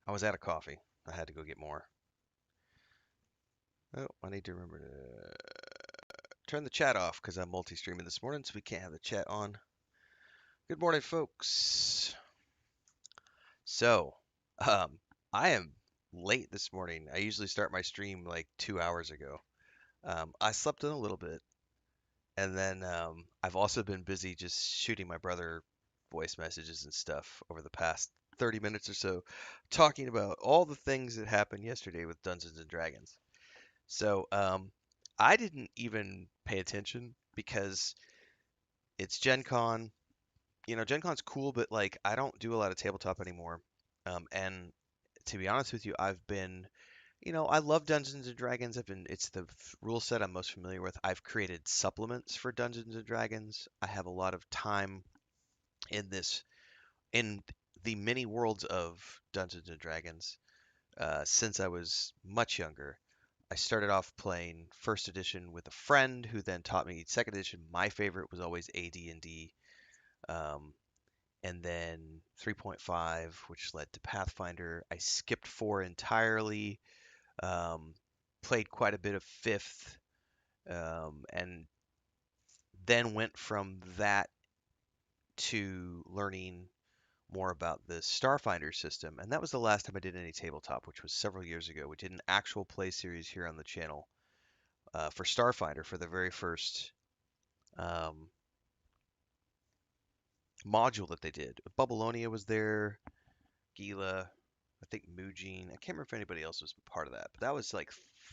I was out of coffee. I had to go get more. Oh, I need to remember to turn the chat off because I'm multi-streaming this morning, so we can't have the chat on. Good morning, folks. So, um, I am late this morning. I usually start my stream like 2 hours ago. I slept in a little bit, and then I've also been busy just shooting my brother voice messages and stuff over the past 30 minutes or so, talking about all the things that happened yesterday with Dungeons and Dragons. So, I didn't even pay attention because it's Gen Con. Gen Con's cool, but like I don't do a lot of tabletop anymore. And to be honest with you, I love Dungeons and Dragons. It's the rule set I'm most familiar with. I've created supplements for Dungeons and Dragons. I have a lot of time in in the many worlds of Dungeons and Dragons since I was much younger. I started off playing first edition with a friend who then taught me second edition. My favorite was always AD&D, um, and then 3.5, which led to Pathfinder. I skipped 4 entirely, um, played quite a bit of fifth, and then went from that to learning more about the Starfinder system. And that was the last time I did any tabletop, which was several years ago. We did an actual play series here on the channel for Starfinder for the very first um, module that they did. Babylonia was there, Gila, I think Mujin. I can't remember if anybody else was part of that, but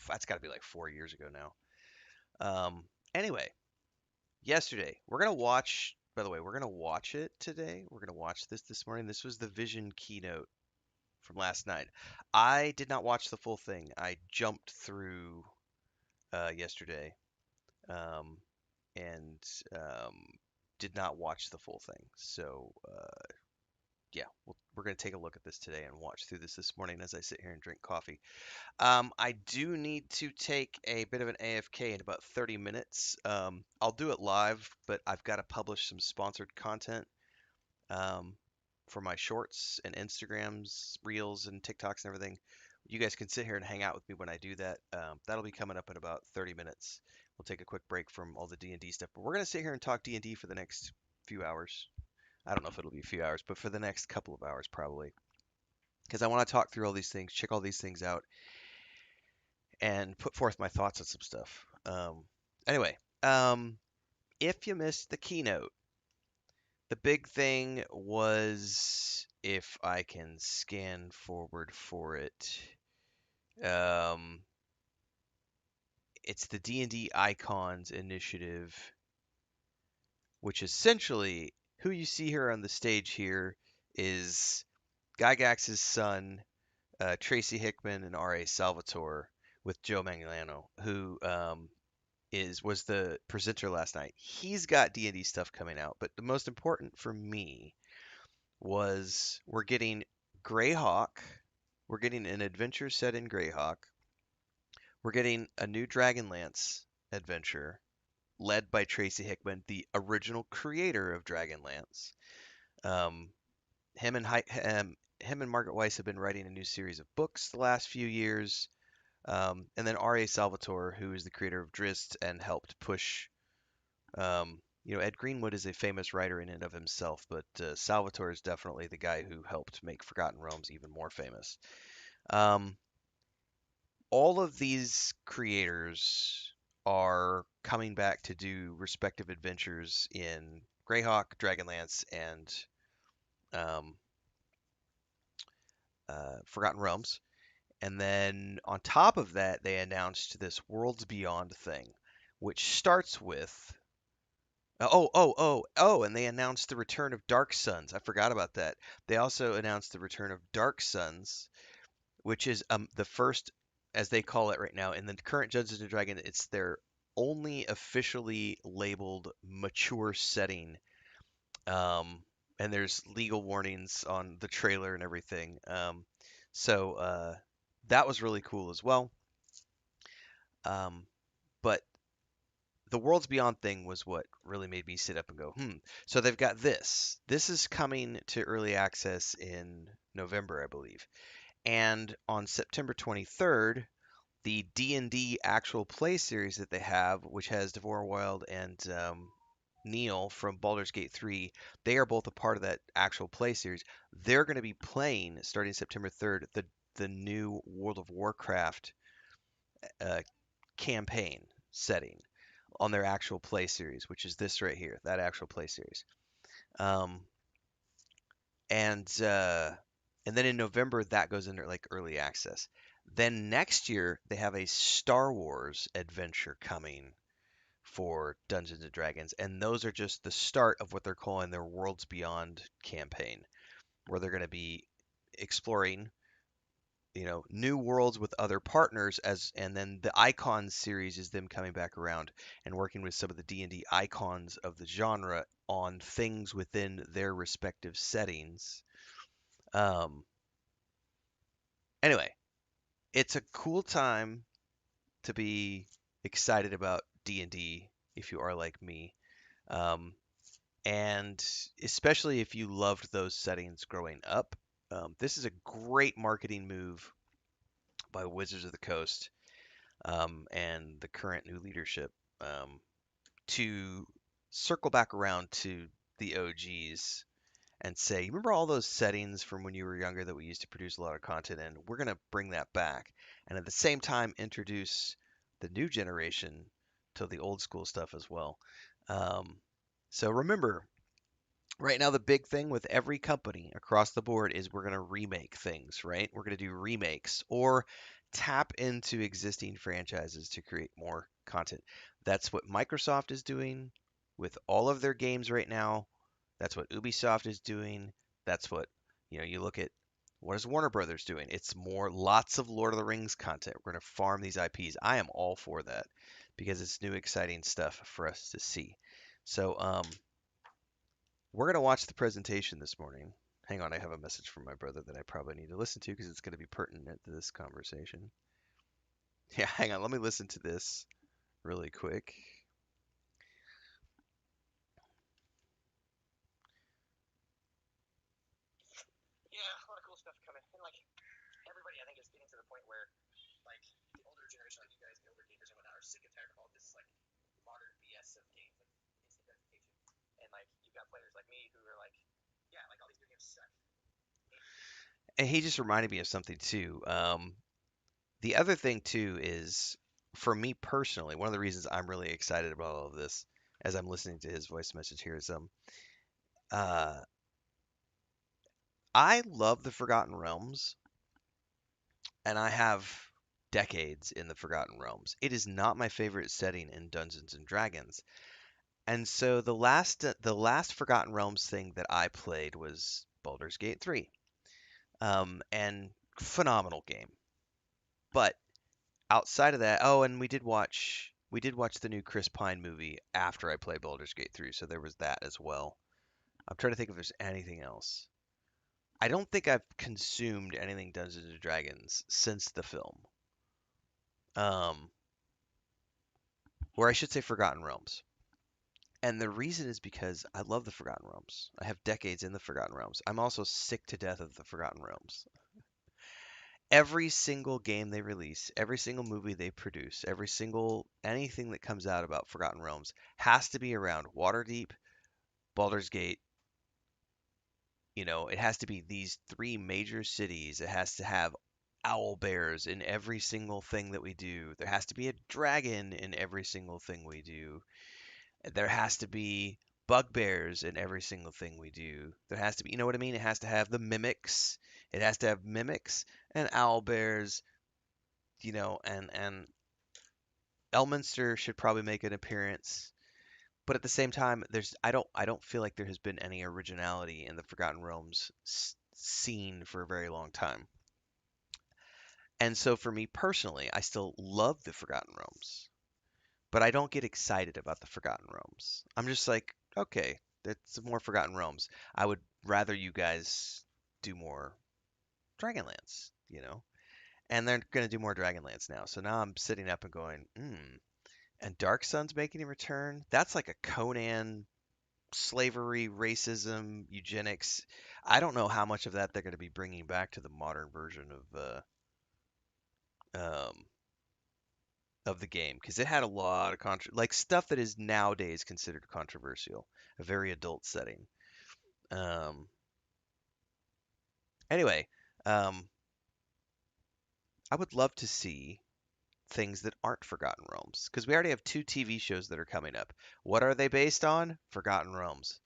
that's got to be like 4 years ago now. Anyway, yesterday we're gonna watch. By the way, we're gonna watch it today. We're gonna watch this morning. This was the Vision keynote from last night. I did not watch the full thing. I jumped through yesterday um, and um, did not watch the full thing. So yeah, we're going to take a look at this today and watch through this morning as I sit here and drink coffee. I do need to take a bit of an AFK in about 30 minutes. I'll do it live, but I've got to publish some sponsored content um, for my shorts and Instagrams, Reels, and TikToks and everything. You guys can sit here and hang out with me when I do that. That'll be coming up in about 30 minutes. We'll take a quick break from all the D&D stuff, but we're going to sit here and talk D&D for the next few hours. I don't know if it'll be a few hours, but for the next couple of hours probably, because I want to talk through all these things, check all these things out, and put forth my thoughts on some stuff. Anyway, if you missed the keynote, the big thing was, if I can scan forward for it, um, it's the D&D Icons Initiative, which essentially, who you see here on the stage here is Gygax's son, Tracy Hickman and R.A. Salvatore, with Joe Manganiello, who was the presenter last night. He's got D&D stuff coming out, but the most important for me was we're getting Greyhawk. We're getting an adventure set in Greyhawk. We're getting a new Dragonlance adventure led by Tracy Hickman, the original creator of Dragonlance. Um, him and Margaret Weiss have been writing a new series of books the last few years. And then R.A. Salvatore, who is the creator of Drizzt and helped push. Ed Greenwood is a famous writer in and of himself, but Salvatore is definitely the guy who helped make Forgotten Realms even more famous. Um, all of these creators are coming back to do respective adventures in Greyhawk, Dragonlance, and um, Forgotten Realms. And then on top of that, they announced this Worlds Beyond thing, which starts with and they announced the return of Dark Suns. I forgot about that. They also announced the return of Dark Suns, which is the first, as they call it right now, in the current Dungeons and Dragons, it's their only officially labeled mature setting. And there's legal warnings on the trailer and everything. So that was really cool as well. But the Worlds Beyond thing was what really made me sit up and go, hmm. So they've got this. This is coming to early access in November, I believe. And on September 23rd, the D&D actual play series that they have, which has Devor Wild and Neil from Baldur's Gate 3, they are both a part of that actual play series. They're going to be playing starting September 3rd the new World of Warcraft uh, campaign setting on their actual play series, which is this right here, that actual play series. Um, and and then in November that goes into like early access. Then next year they have a Star Wars adventure coming for Dungeons and Dragons, and those are just the start of what they're calling their Worlds Beyond campaign, where they're going to be exploring, new worlds with other partners and then the Icons series is them coming back around and working with some of the D&D icons of the genre on things within their respective settings. Um, anyway, it's a cool time to be excited about D&D if you are like me. Um, and especially if you loved those settings growing up. This is a great marketing move by Wizards of the Coast, and the current new leadership, um, to circle back around to the OGs and say, remember all those settings from when you were younger that we used to produce a lot of content in? We're going to bring that back. And at the same time, introduce the new generation to the old school stuff as well. Um, so remember, right now the big thing with every company across the board is we're going to remake things, right? We're going to do remakes or tap into existing franchises to create more content. That's what Microsoft is doing with all of their games right now. That's what Ubisoft is doing. That's what, you look at, what is Warner Brothers doing? It's more lots of Lord of the Rings content. We're going to farm these IPs. I am all for that because it's new exciting stuff for us to see. So we're going to watch the presentation this morning. Hang on, I have a message from my brother that I probably need to listen to because it's going to be pertinent to this conversation. Yeah, hang on, let me listen to this really quick. Yeah, a lot of cool stuff coming. And like everybody, I think is getting to the point where like the older generation, like you guys, the older gamers and whatnot, are sick and tired of all this like modern BS of games, like instant gratification. And like you've got players like me who are like, yeah, like all these video games suck. And he just reminded me of something too. The other thing too is, for me personally, one of the reasons I'm really excited about all of this, as I'm listening to his voice message here, is uh, I love the Forgotten Realms, and I have decades in the Forgotten Realms. It is not my favorite setting in Dungeons and Dragons, and so the last Forgotten Realms thing that I played was Baldur's Gate 3, and phenomenal game, but outside of that, oh, and we did watch the new Chris Pine movie after I played Baldur's Gate 3, so there was that as well. I'm trying to think if there's anything else. I don't think I've consumed anything Dungeons and Dragons since the film. Um, or I should say Forgotten Realms. And the reason is because I love the Forgotten Realms. I have decades in the Forgotten Realms. I'm also sick to death of the Forgotten Realms. Every single game they release, every single movie they produce, every single anything that comes out about Forgotten Realms has to be around Waterdeep, Baldur's Gate. It has to be these three major cities. It has to have owl bears in every single thing that we do. There has to be a dragon in every single thing we do. There has to be bugbears in every single thing we do. There has to be, you know what I mean? It has to have the mimics. It has to have mimics and owl bears, and Elminster should probably make an appearance. But at the same time, I don't feel like there has been any originality in the Forgotten Realms scene for a very long time. And so for me personally, I still love the Forgotten Realms, but I don't get excited about the Forgotten Realms. I'm just like, okay, that's more Forgotten Realms. I would rather you guys do more Dragonlance. And they're going to do more Dragonlance now. So now I'm sitting up and going, and Dark Sun's making a return. That's like a Conan slavery, racism, eugenics. I don't know how much of that they're going to be bringing back to the modern version um, of the game because it had a lot of like stuff that is nowadays considered controversial, a very adult setting. Um, anyway, um, I would love to see things that aren't Forgotten Realms because we already have two TV shows that are coming up. What are they based on? Forgotten Realms.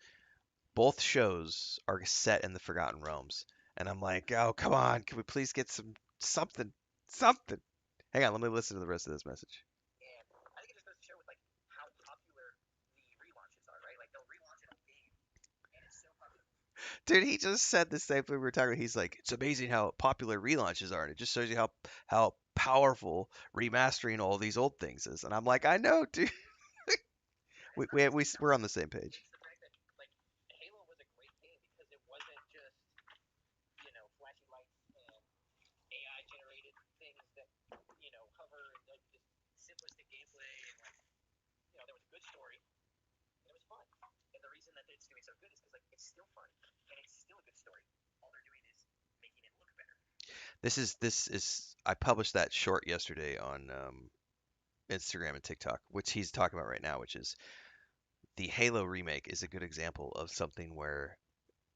Both shows are set in the Forgotten Realms, and I'm like, oh come on, can we please get something, something? Hang on, let me listen to the rest of this message. Dude, he just said the same thing we were talking about. He's like, it's amazing how popular relaunches are, and it just shows you how powerful remastering all these old things is. And I'm like, I know, dude. We're on the same page. This is I published that short yesterday on Instagram and TikTok, which he's talking about right now, which is the Halo remake is a good example of something where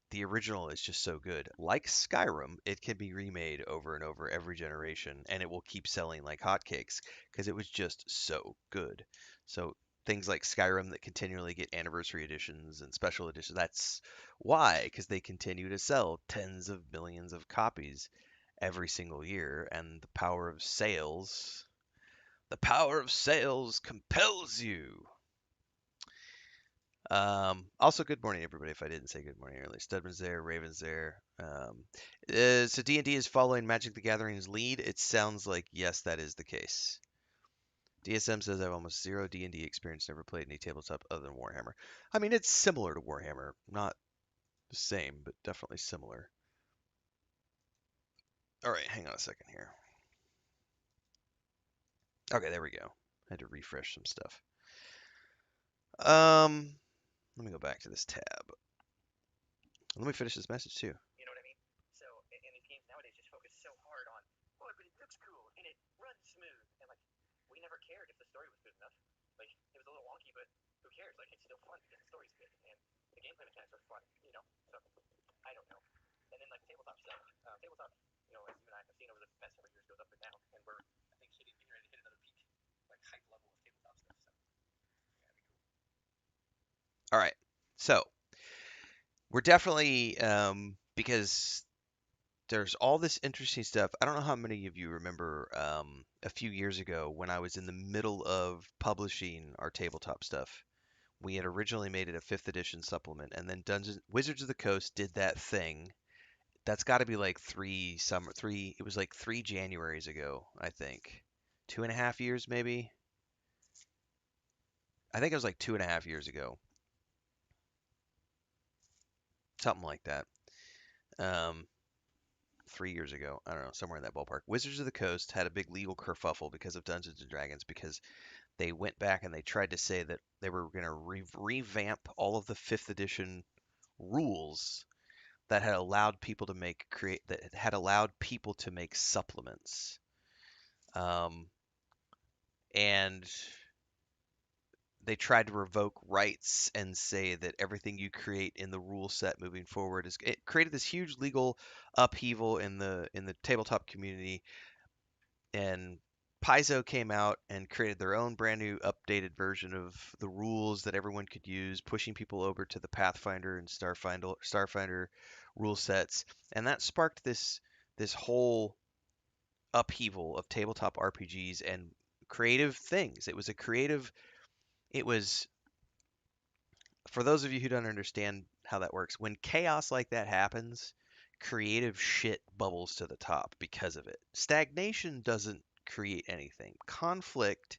the original is just so good. Like Skyrim, it can be remade over and over every generation, and it will keep selling like hotcakes because it was just so good. So things like Skyrim that continually get anniversary editions and special editions, that's why, because they continue to sell tens of millions of copies every single year, and the power of sales compels you. Also, good morning, everybody. If I didn't say good morning earlier, Studman's there, Raven's there. So D&D is following Magic the Gathering's lead. It sounds like yes, that is the case. DSM says I have almost zero D&D experience, never played any tabletop other than Warhammer. I mean, it's similar to Warhammer, not the same, but definitely similar. All right, hang on a second here. Okay, there we go. I had to refresh some stuff. Let me go back to this tab. Let me finish this message too. All right. So we're definitely because there's all this interesting stuff. I don't know how many of you remember a few years ago when I was in the middle of publishing our tabletop stuff. We had originally made it a fifth edition supplement, and then Dungeons Wizards of the Coast did that thing. That's got to be like three. It was like 3 Januaries ago, I think. 2.5 years, maybe. I think it was like 2.5 years ago, something like that. Um, 3 years ago. I don't know, somewhere in that ballpark. Wizards of the Coast had a big legal kerfuffle because of Dungeons and Dragons because they went back and they tried to say that they were going to revamp all of the fifth edition rules that had allowed people to make supplements. Um, and they tried to revoke rights and say that everything you create in the rule set moving forward is it created this huge legal upheaval in the tabletop community. And Paizo came out and created their own brand new updated version of the rules that everyone could use, pushing people over to the Pathfinder and Starfinder rule sets, and that sparked this whole upheaval of tabletop RPGs and creative things. It was for those of you who don't understand how that works, when chaos like that happens, creative shit bubbles to the top because of it. Stagnation doesn't create anything. Conflict,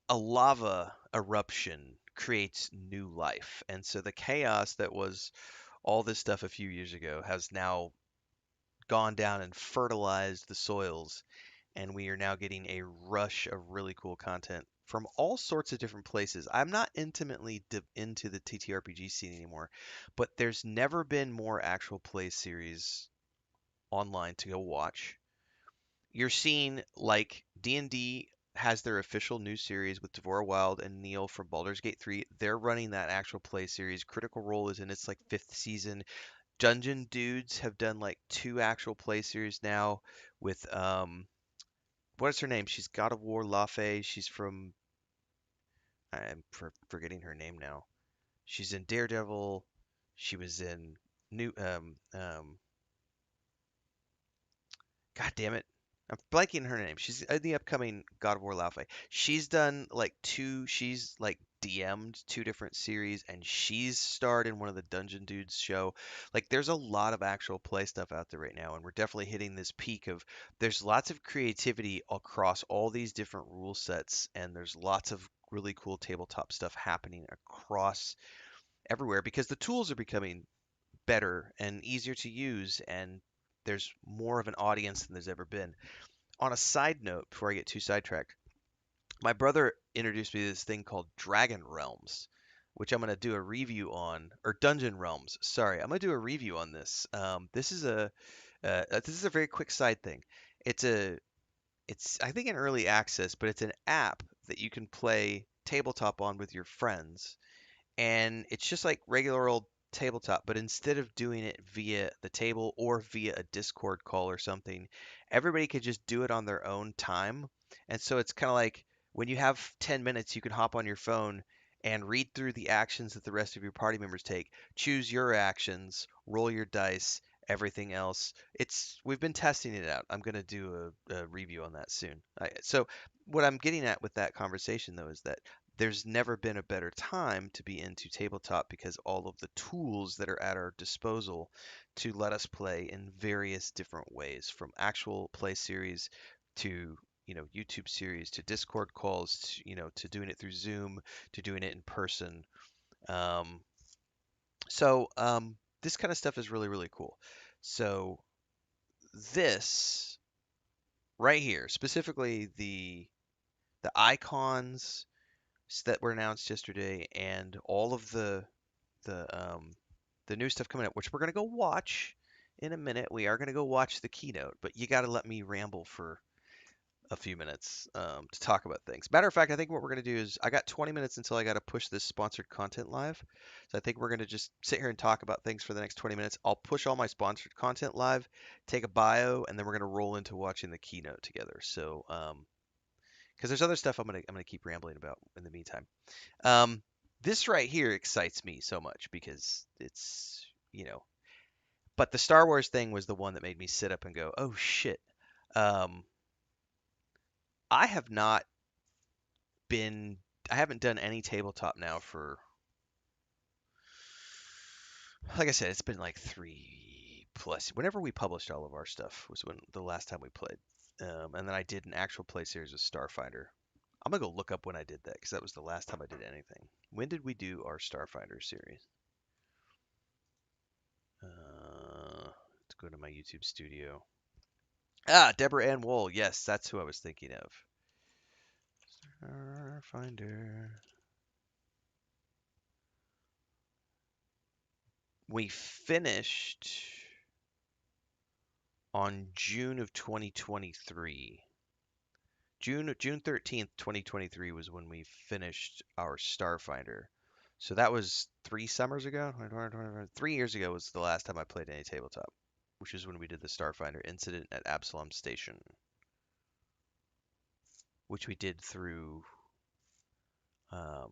a lava eruption, creates new life. And so the chaos that was all this stuff a few years ago has now gone down and fertilized the soils, and we are now getting a rush of really cool content from all sorts of different places. I'm not intimately into the TTRPG scene anymore, but there's never been more actual play series online to go watch. You're seeing like D&D has their official new series with Devora Wild and Neil from Baldur's Gate 3. They're running that actual play series. Critical Role is in its like fifth season. Dungeon Dudes have done like two actual play series now with what is her name? She's God of War Lafe. She's from forgetting her name now. She's in Daredevil. She was in new God damn it. I'm blanking her name. She's in the upcoming God of War Laufey. She's like DM'd two different series and she's starred in one of the Dungeon Dudes show. Like there's a lot of actual play stuff out there right now and we're definitely hitting this peak of there's lots of creativity across all these different rule sets and there's lots of really cool tabletop stuff happening across everywhere because the tools are becoming better and easier to use and there's more of an audience than there's ever been. On a side note, before I get too sidetracked, my brother introduced me to this thing called Dragon Realms, which I'm going to do a review on, or Dungeon Realms. Sorry, I'm going to do a review on this. This is a very quick side thing. It's a it's I think an early access, but it's an app that you can play tabletop on with your friends and it's just like regular old tabletop, but instead of doing it via the table or via a Discord call or something, everybody could just do it on their own time. And so it's kind of like when you have 10 minutes, you can hop on your phone and read through the actions that the rest of your party members take, choose your actions, roll your dice, everything else. It's we've been testing it out. I'm going to do a review on that soon. So what I'm getting at with that conversation though is that there's never been a better time to be into tabletop because all of the tools that are at our disposal to let us play in various different ways, from actual play series to YouTube series to Discord calls, to doing it through Zoom, to doing it in person. Um, so this kind of stuff is really really cool. So this right here, specifically the icons that were announced yesterday and all of the um the new stuff coming up, which we're gonna go watch in a minute. We are gonna go watch the keynote, but you got to let me ramble for a few minutes to talk about things. Matter of fact, I think what we're gonna do is I got 20 minutes until I got to push this sponsored content live, so I think we're gonna just sit here and talk about things for the next 20 minutes. I'll push all my sponsored content live, take a bio, and then we're gonna roll into watching the keynote together. So because there's other stuff I'm gonna keep rambling about in the meantime. Um, this right here excites me so much because but the Star Wars thing was the one that made me sit up and go, oh shit. Um, I have not been, I haven't done any tabletop now for, like I said, it's been like 3 plus. Whenever we published all of our stuff was when the last time we played. And then I did an actual play series with Starfinder. I'm gonna go look up when I did that because that was the last time I did anything. When did we do our Starfinder series? Let's go to my YouTube studio. Ah, Deborah Ann Wool. Yes, that's who I was thinking of. Starfinder. We finished on June of 2023. June 13th, 2023 was when we finished our Starfinder. So that was 3 summers ago. 3 years ago was the last time I played any tabletop, which is when we did the Starfinder incident at Absalom Station, which we did through um,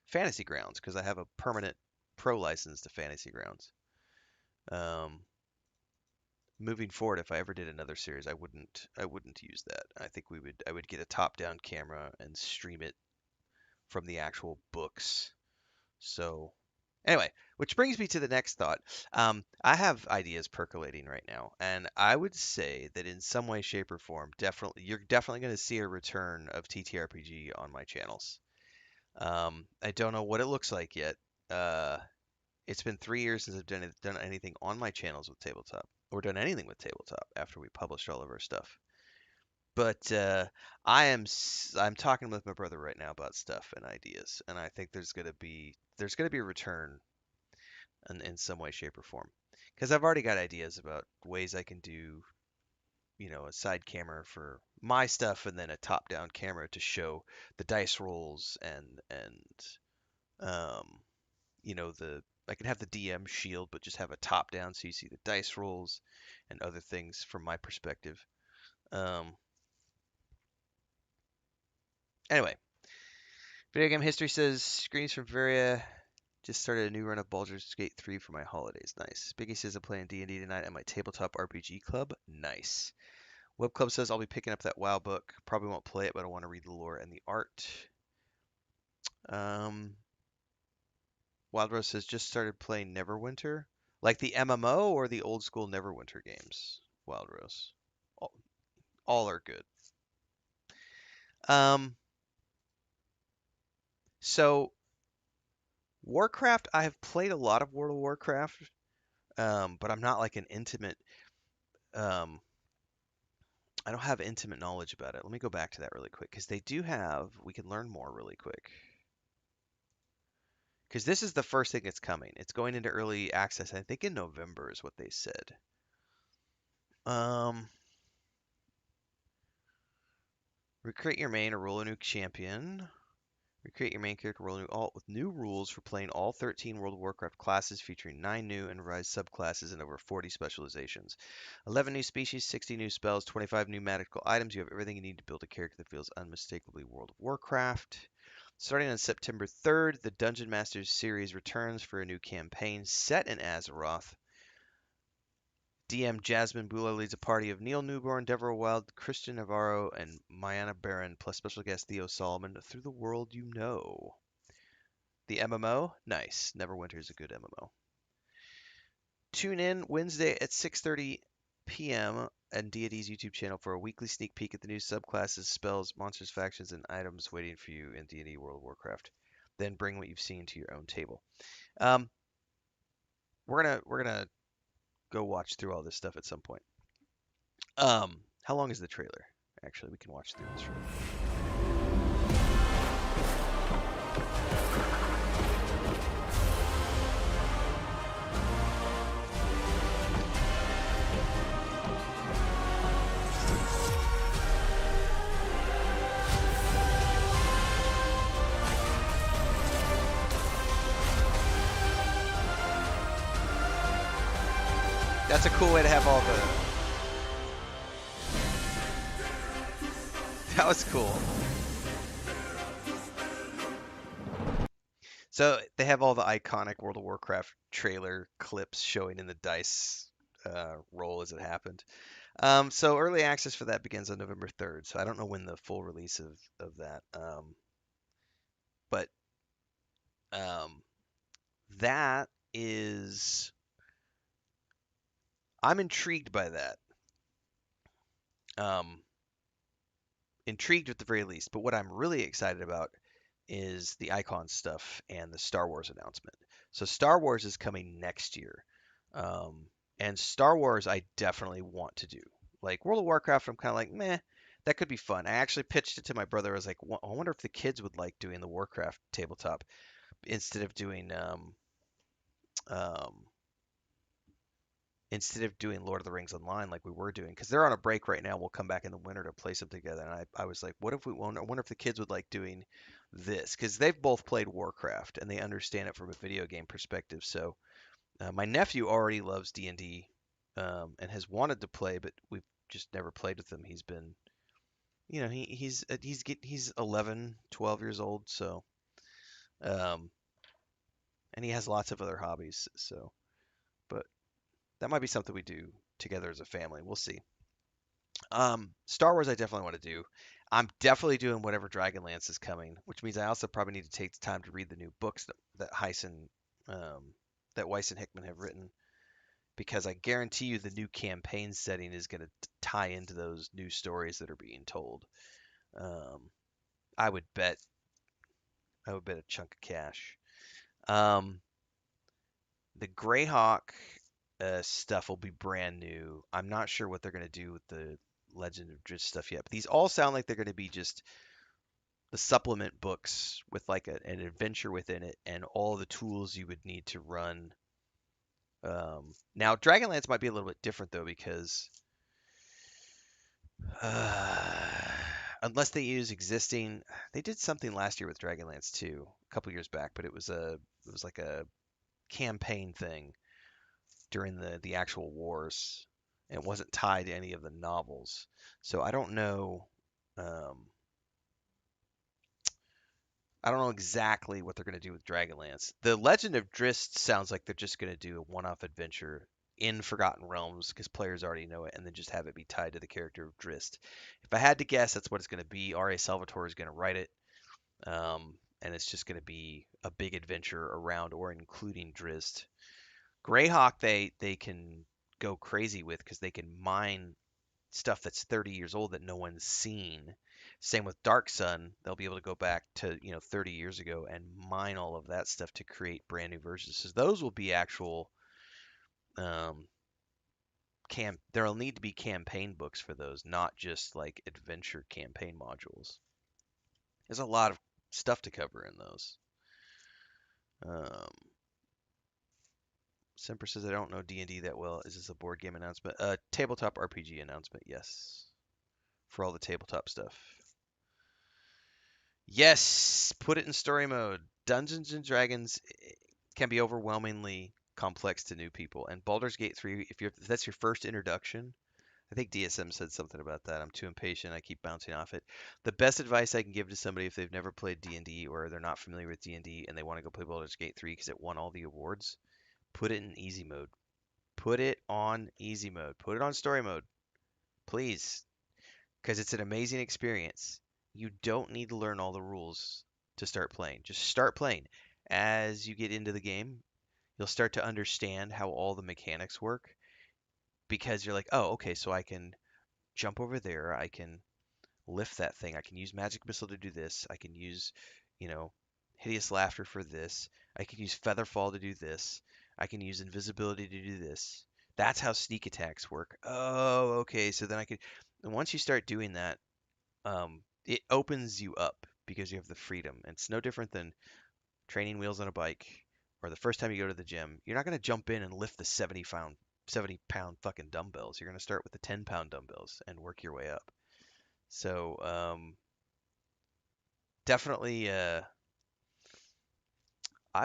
Fantasy Grounds because I have a permanent pro license to Fantasy Grounds. Um, moving forward, if I ever did another series, I wouldn't use that. I would get a top-down camera and stream it from the actual books. So anyway, which brings me to the next thought. I have ideas percolating right now, and I would say that in some way, shape, or form, you're definitely going to see a return of TTRPG on my channels. I don't know what it looks like yet. Uh, it's been 3 years since I've done anything on my channels with tabletop, or done anything with tabletop after we published all of our stuff. But I'm talking with my brother right now about stuff and ideas, and I think there's gonna be a return in some way, shape, or form. Because I've already got ideas about ways I can do, a side camera for my stuff, and then a top-down camera to show the dice rolls and the I can have the DM shield, but just have a top-down so you see the dice rolls and other things from my perspective. Um, anyway, video game history says greetings from Varia. Just started a new run of Baldur's Gate 3 for my holidays. Nice. Biggie says I'm playing D&D tonight at my tabletop RPG club. Nice. Web Club says I'll be picking up that WoW book. Probably won't play it, but I want to read the lore and the art. Um, Wild Rose says just started playing Neverwinter, like the MMO or the old school Neverwinter games. Wild Rose, all, all are good. Um, so Warcraft, I have played a lot of World of Warcraft, but I'm not like an intimate. Um, I don't have intimate knowledge about it. Let me go back to that really quick because they do have. We can learn more really quick. Because this is the first thing that's coming. It's going into early access. I think in November is what they said. Um, Recreate your main or roll a new champion. Recreate your main character, roll a new alt with new rules for playing all 13 World of Warcraft classes, featuring 9 new and revised subclasses and over 40 specializations. 11 new species, 60 new spells, 25 new magical items. You have everything you need to build a character that feels unmistakably World of Warcraft. Starting on September 3rd, the Dungeon Masters series returns for a new campaign set in Azeroth. DM Jasmine Bula leads a party of Neil Newborn, Deborah Wild, Christian Navarro, and Mayana Baron, plus special guest Theo Solomon through the world you know. The MMO? Nice. Neverwinter is a good MMO. Tune in Wednesday at 6:30 p.m. on Deity's YouTube channel for a weekly sneak peek at the new subclasses, spells, monsters, factions, and items waiting for you in D&D World of Warcraft. Then bring what you've seen to your own table. Um, we're gonna go watch through all this stuff at some point. How long is the trailer? Actually, we can watch through this really quick. That's a cool way to have all the. That was cool. So they have all the iconic World of Warcraft trailer clips showing in the dice roll as it happened. So early access for that begins on November 3rd. So I don't know when the full release of that. But um, that is, I'm intrigued by that. Um, Intrigued at the very least. But what I'm really excited about is the icon stuff and the Star Wars announcement. So Star Wars is coming next year. Um, and Star Wars I definitely want to do. Like World of Warcraft, I'm kind of like, meh, that could be fun. I actually pitched it to my brother. I was like, I wonder if the kids would like doing the Warcraft tabletop um, instead of doing Lord of the Rings online like we were doing, because they're on a break right now. We'll come back in the winter to play something together. And I was like, what if we won't? I wonder if the kids would like doing this, because they've both played Warcraft and they understand it from a video game perspective. So my nephew already loves D&D and has wanted to play, but we've just never played with him. He's been, he's 11, 12 years old, so um, and he has lots of other hobbies. So, but that might be something we do together as a family. We'll see. Star Wars, I definitely want to do. I'm definitely doing whatever Dragonlance is coming, which means I also probably need to take the time to read the new books um, that Weiss and Hickman have written, because I guarantee you the new campaign setting is going to tie into those new stories that are being told. Um, I would bet, I would bet a chunk of cash. Um, the Greyhawk stuff will be brand new. I'm not sure what they're going to do with the Legend of Drizzt stuff yet. But these all sound like they're going to be just the supplement books with like an adventure within it and all the tools you would need to run. Now, Dragonlance might be a little bit different though because uh, unless they use existing, they did something last year with Dragonlance too, a couple years back, but it was like a campaign thing during the actual wars. And it wasn't tied to any of the novels, so Um, I don't know exactly what they're going to do with Dragonlance. The Legend of Drizzt sounds like they're just going to do a one-off adventure in Forgotten Realms because players already know it, and then just have it be tied to the character of Drizzt. If I had to guess, that's what it's going to be. R.A. Salvatore is going to write it, and it's just going to be a big adventure around or including Drizzt. Greyhawk, they can go crazy with because they can mine stuff that's 30 years old that no one's seen. Same with Dark Sun, they'll be able to go back to 30 years ago and mine all of that stuff to create brand new versions. So those will be actual um, There'll need to be campaign books for those, not just like adventure campaign modules. There's a lot of stuff to cover in those. Um, Semper says I don't know D&D that well. Is this a board game announcement? Tabletop RPG announcement, yes, for all the tabletop stuff. Yes, put it in story mode. Dungeons and Dragons can be overwhelmingly complex to new people, and Baldur's Gate 3, if that's your first introduction, I think DSM said something about that. I'm too impatient. I keep bouncing off it. The best advice I can give to somebody if they've never played D&D or they're not familiar with D&D and they want to go play Baldur's Gate 3 because it won all the awards, put it in easy mode. Put it on easy mode. Put it on story mode, please, because it's an amazing experience. You don't need to learn all the rules to start playing. Just start playing. As you get into the game, you'll start to understand how all the mechanics work because you're like, oh, okay, so I can jump over there. I can lift that thing. I can use Magic Missile to do this. I can use, you know, Hideous Laughter for this. I can use Featherfall to do this. I can use Invisibility to do this. That's how sneak attacks work. Oh, okay. So then I could, and once you start doing that, it opens you up because you have the freedom. And it's no different than training wheels on a bike or the first time you go to the gym. You're not going to jump in and lift the 70 pound fucking dumbbells. You're going to start with the 10-pound dumbbells and work your way up. So definitely, I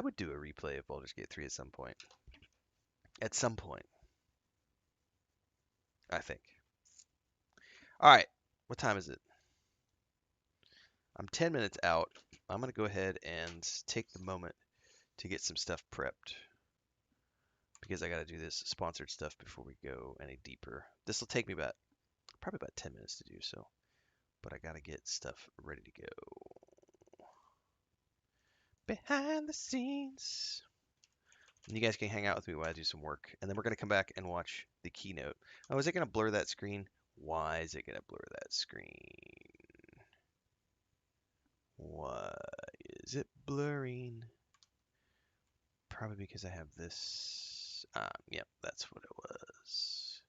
would do a replay of Baldur's Gate 3 at some point. At some point, I think. All right, what time is it? I'm 10 minutes out. I'm going to go ahead and take the moment to get some stuff prepped because I got to do this sponsored stuff before we go any deeper. This will take me probably about 10 minutes to do so, but I got to get stuff ready to go. Behind the scenes. And you guys can hang out with me while I do some work, and then we're going to come back and watch the keynote. Oh, is it going to blur that screen? Why is it going to blur that screen? Why is it blurring? Probably because I have this. Yep, that's what it was.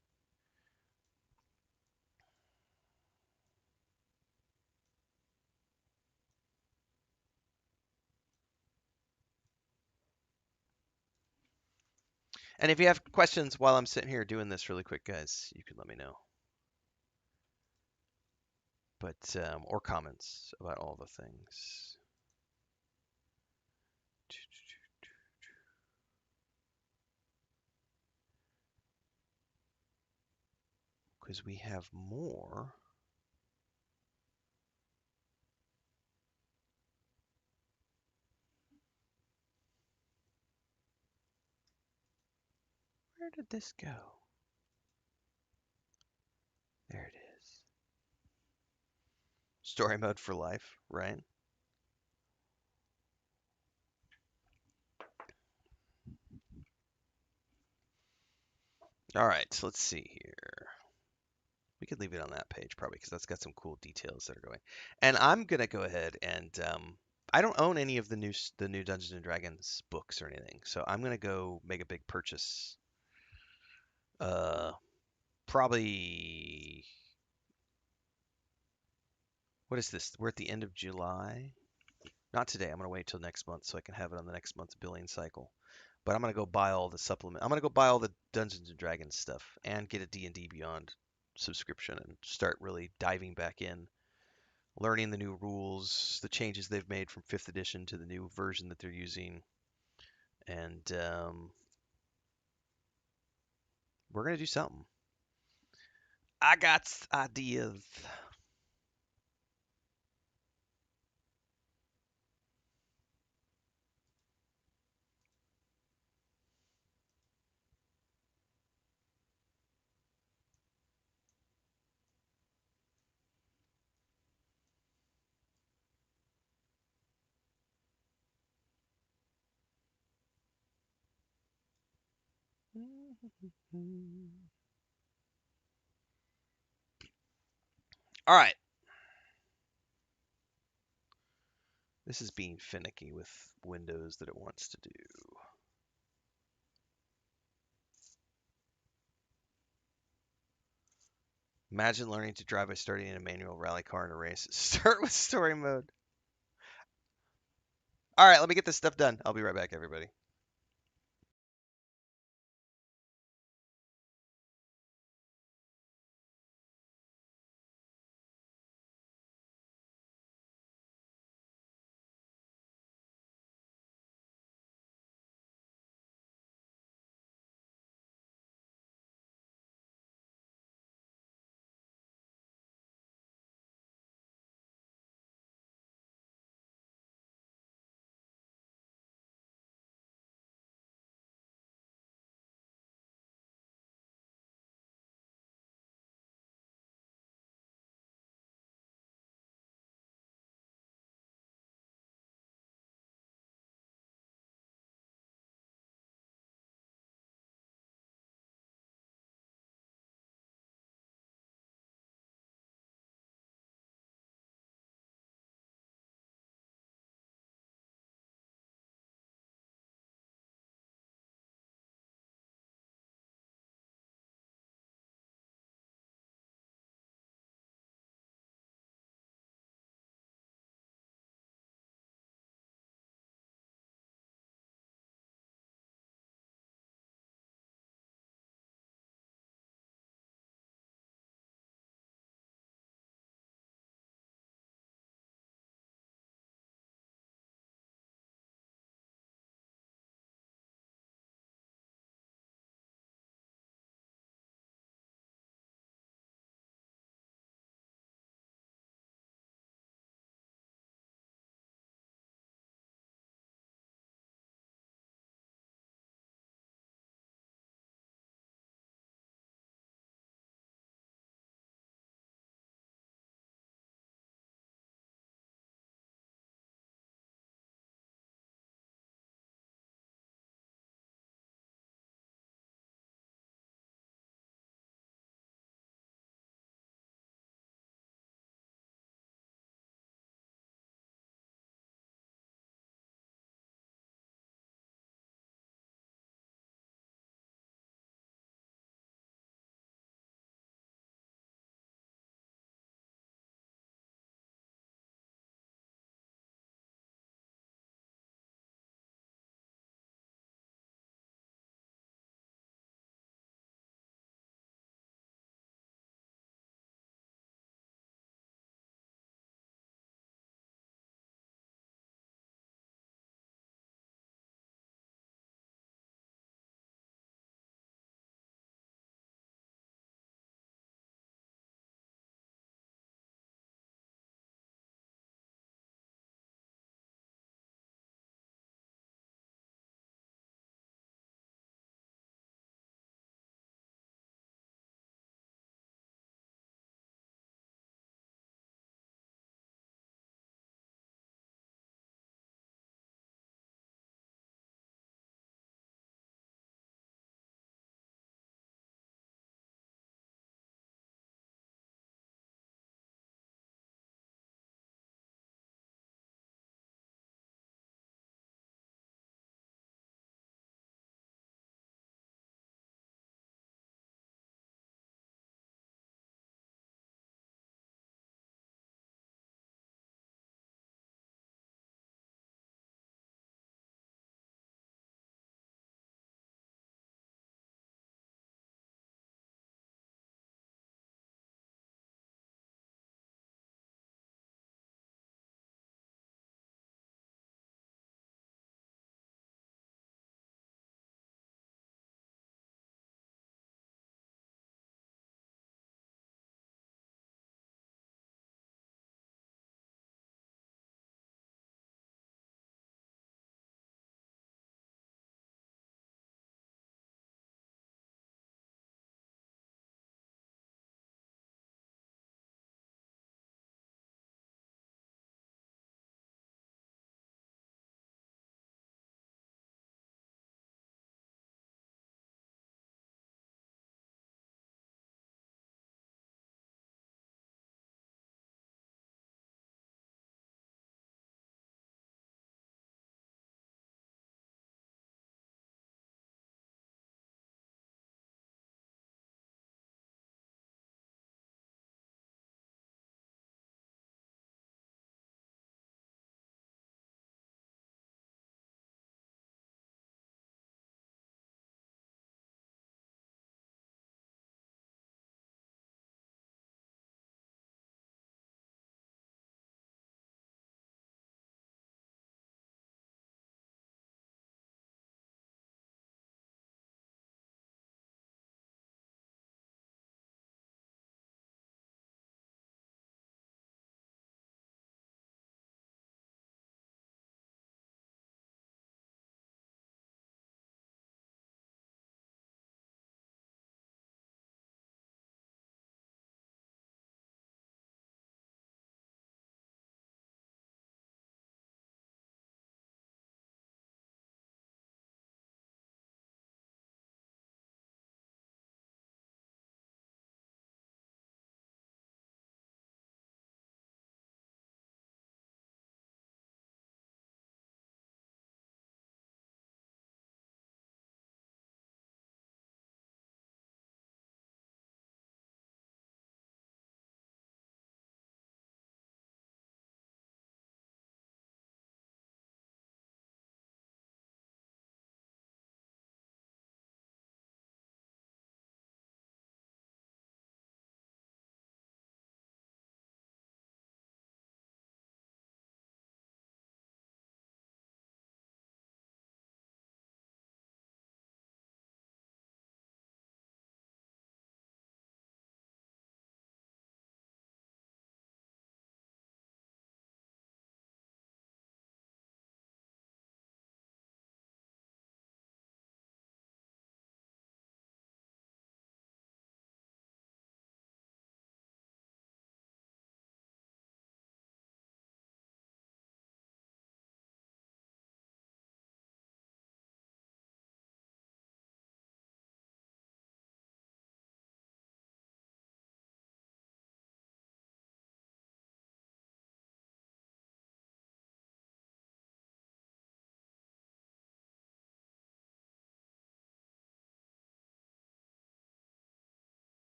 And if you have questions while I'm sitting here doing this really quick, guys, you can let me know. But or comments about all the things. Because we have more. Where did this go? There it is. Story mode for life, right? All right, so let's see here. We could leave it on that page probably because that's got some cool details that are going. And I'm gonna go ahead and I don't own any of the new Dungeons and Dragons books or anything, so I'm gonna go make a big purchase. Uh, Probably What is this? We're at the end of July. Not today. I'm gonna wait till next month so I can have it on the next month's billing cycle. But I'm gonna go buy all the supplement. I'm gonna go buy all the Dungeons and Dragons stuff and get a D&D Beyond subscription and start really diving back in, learning the new rules, the changes they've made from 5th edition to the new version that they're using, and we're gonna do something. I got ideas. All right. This is being finicky with windows that it wants to do. Imagine learning to drive by starting in a manual rally car in a race. Start with story mode. All right, let me get this stuff done. I'll be right back, everybody.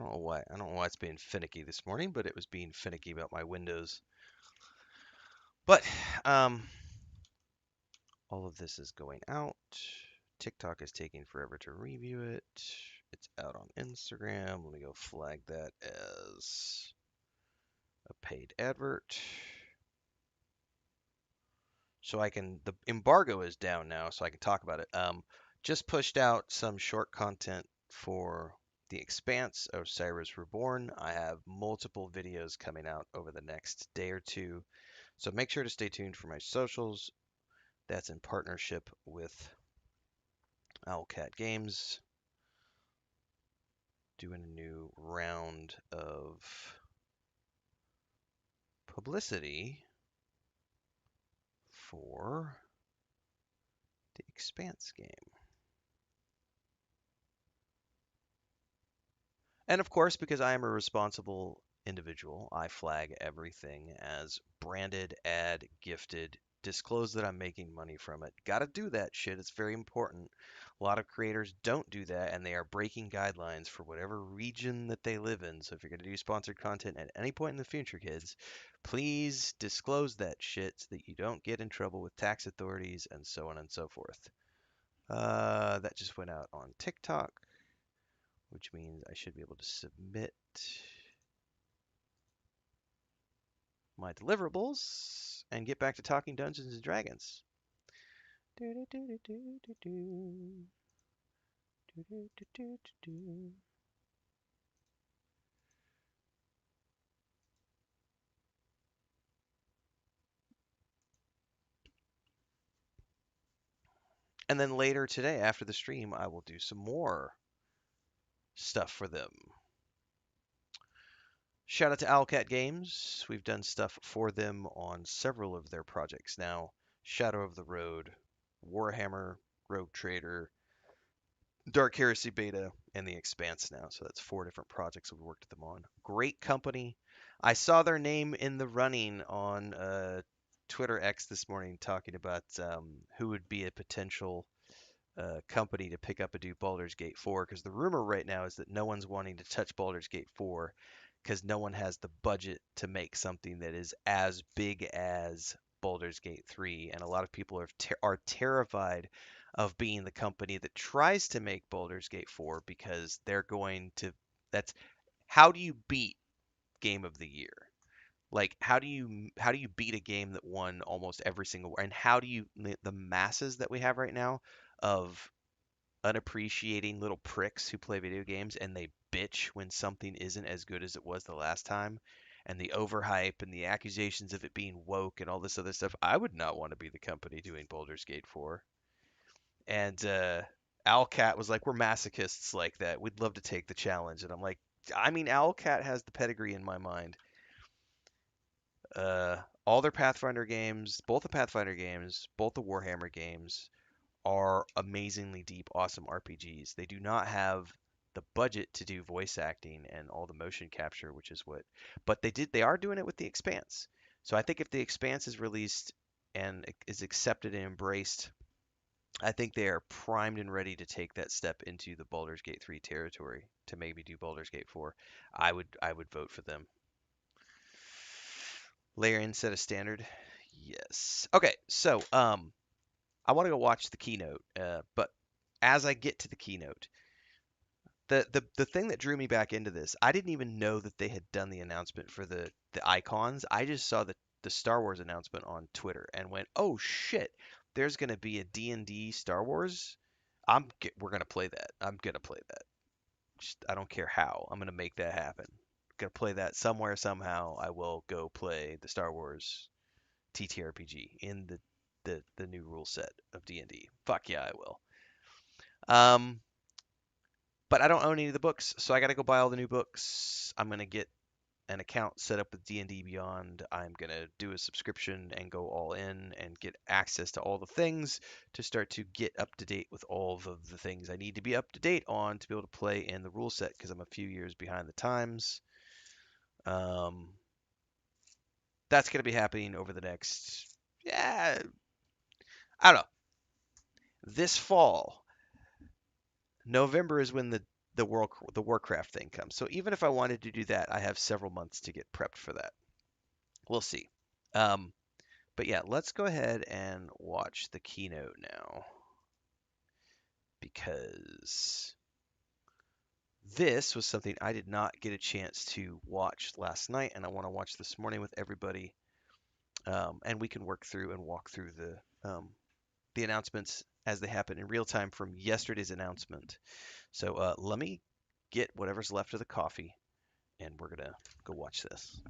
I don't know why it's being finicky this morning, but it was being finicky about my windows. But all of this is going out. TikTok is taking forever to review it. It's out on Instagram. Let me go flag that as a paid advert. So the embargo is down now, so I can talk about it. Just pushed out some short content for The Expanse of Cyrus Reborn. I have multiple videos coming out over the next day or two, so make sure to stay tuned for my socials. That's in partnership with Owlcat Games, doing a new round of publicity for The Expanse game. And of course, because I am a responsible individual, I flag everything as branded, ad, gifted, disclose that I'm making money from it. Gotta do that shit. It's very important. A lot of creators don't do that, and they are breaking guidelines for whatever region that they live in. So if you're going to do sponsored content at any point in the future, kids, please disclose that shit so that you don't get in trouble with tax authorities and so on and so forth. That just went out on TikTok, which means I should be able to submit my deliverables and get back to talking Dungeons and Dragons. And then later today, after the stream, I will do some more stuff for them. Shout out to Owlcat Games. We've done stuff for them on several of their projects now. Shadow of the Road, Warhammer, Rogue Trader, Dark Heresy Beta, and The Expanse now. So that's 4 different projects we've worked with them on. Great company. I saw their name in the running on Twitter X this morning talking about who would be a potential company to pick up and do Baldur's Gate 4, because the rumor right now is that no one's wanting to touch Baldur's Gate 4 because no one has the budget to make something that is as big as Baldur's Gate 3, and a lot of people are terrified of being the company that tries to make Baldur's Gate 4 because they're going to that's how do you beat Game of the Year? Like how do you beat a game that won almost every single, and how do you the masses that we have right now of unappreciating little pricks who play video games and they bitch when something isn't as good as it was the last time, and the overhype and the accusations of it being woke and all this other stuff. I would not want to be the company doing Baldur's Gate 4. And Owlcat was like, we're masochists like that. We'd love to take the challenge. And I'm like, I mean, Owlcat has the pedigree in my mind. All their Pathfinder games, both the Pathfinder games, both the Warhammer games, are amazingly deep, awesome RPGs. They do not have the budget to do voice acting and all the motion capture, which is what, but they are doing it with The Expanse. So I think if The Expanse is released and is accepted and embraced, I think they are primed and ready to take that step into the Baldur's Gate 3 territory to maybe do Baldur's Gate 4. I would vote for them. Layer in set a standard. Yes. Okay, so I want to go watch the keynote, but as I get to the keynote, the thing that drew me back into this, I didn't even know that they had done the announcement for the icons. I just saw the Star Wars announcement on Twitter and went, "Oh shit, there's going to be a D&D Star Wars. We're going to play that. I'm going to play that. Just, I don't care how. I'm going to make that happen. Going to play that somewhere somehow. I will go play the Star Wars TTRPG in the new rule set of D&D. Fuck yeah, I will. Um, but I don't own any of the books, so I got to go buy all the new books. I'm gonna get an account set up with D&D Beyond. I'm gonna do a subscription and go all in and get access to all the things to start to get up to date with all of the things I need to be up to date on to be able to play in the rule set because I'm a few years behind the times. Um, that's gonna be happening over the next, yeah, I don't know. This fall, November is when the the Warcraft thing comes. So even if I wanted to do that, I have several months to get prepped for that. We'll see. Um, but yeah, let's go ahead and watch the keynote now because this was something I did not get a chance to watch last night, and I want to watch this morning with everybody, and we can work through and walk through the announcements as they happen in real time from yesterday's announcement. So let me get whatever's left of the coffee, and we're gonna go watch this.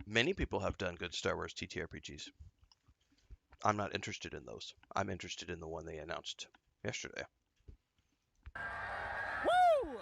Many people have done good Star Wars TTRPGs. I'm not interested in those. I'm interested in the one they announced yesterday. Woo!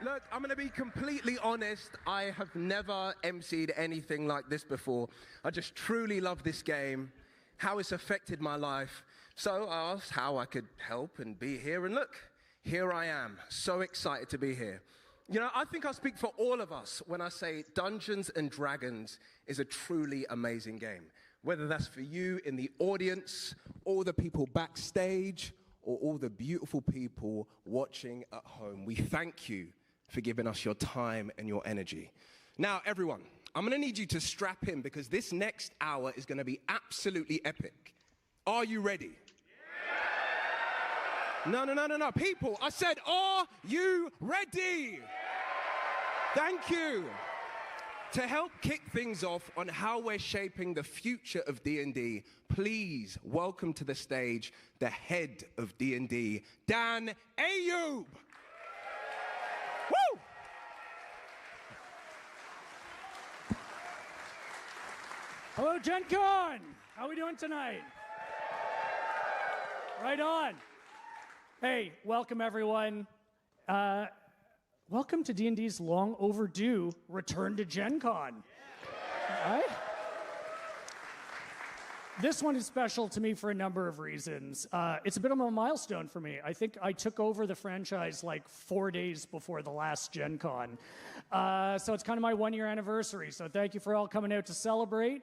Look, I'm going to be completely honest. I have never emceed anything like this before. I just truly love this game, how it's affected my life. So I asked how I could help and be here. And look, here I am, so excited to be here. You know, I think I speak for all of us when I say Dungeons and Dragons is a truly amazing game. Whether that's for you in the audience, all the people backstage, or all the beautiful people watching at home, we thank you for giving us your time and your energy. Now, everyone, I'm going to need you to strap in because this next hour is going to be absolutely epic. Are you ready? No. People, I said, are you ready? Thank you. To help kick things off on how we're shaping the future of D&D, please welcome to the stage the head of D&D, Dan Ayub. Woo! Hello, Gen Con. How are we doing tonight? Right on. Hey, welcome everyone. Welcome to D&D's long overdue return to Gen Con. Right? This one is special to me for a number of reasons. It's a bit of a milestone for me. I think I took over the franchise like 4 days before the last Gen Con. So it's kind of my 1-year anniversary. So thank you for all coming out to celebrate.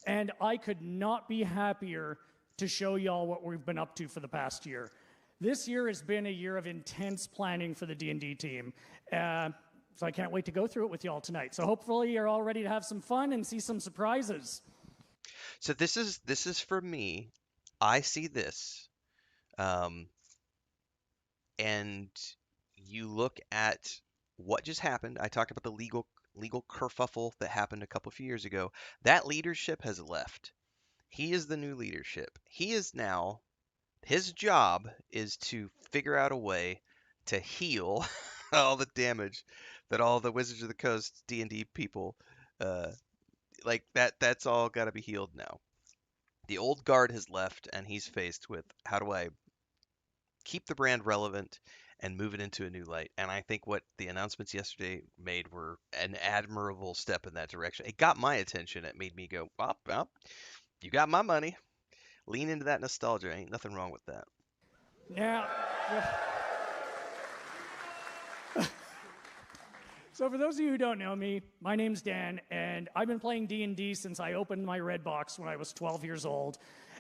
And I could not be happier to show y'all what we've been up to for the past year. This year has been a year of intense planning for the D&D team. So I can't wait to go through it with y'all tonight. So hopefully you're all ready to have some fun and see some surprises. So this is for me. I see this, and you look at what just happened. I talked about the legal kerfuffle that happened a couple of years ago. That leadership has left. He is the new leadership. He is now. His job is to figure out a way to heal all the damage that all the Wizards of the Coast D&D people like that's all got to be healed now. The old guard has left and he's faced with how do I keep the brand relevant and move it into a new light. And I think what the announcements yesterday made were an admirable step in that direction. It got my attention. It made me go, well, you got my money. Lean into that nostalgia. Ain't nothing wrong with that. Now, so for those of you who don't know me, my name's Dan, and I've been playing D&D since I opened my red box when I was 12 years old.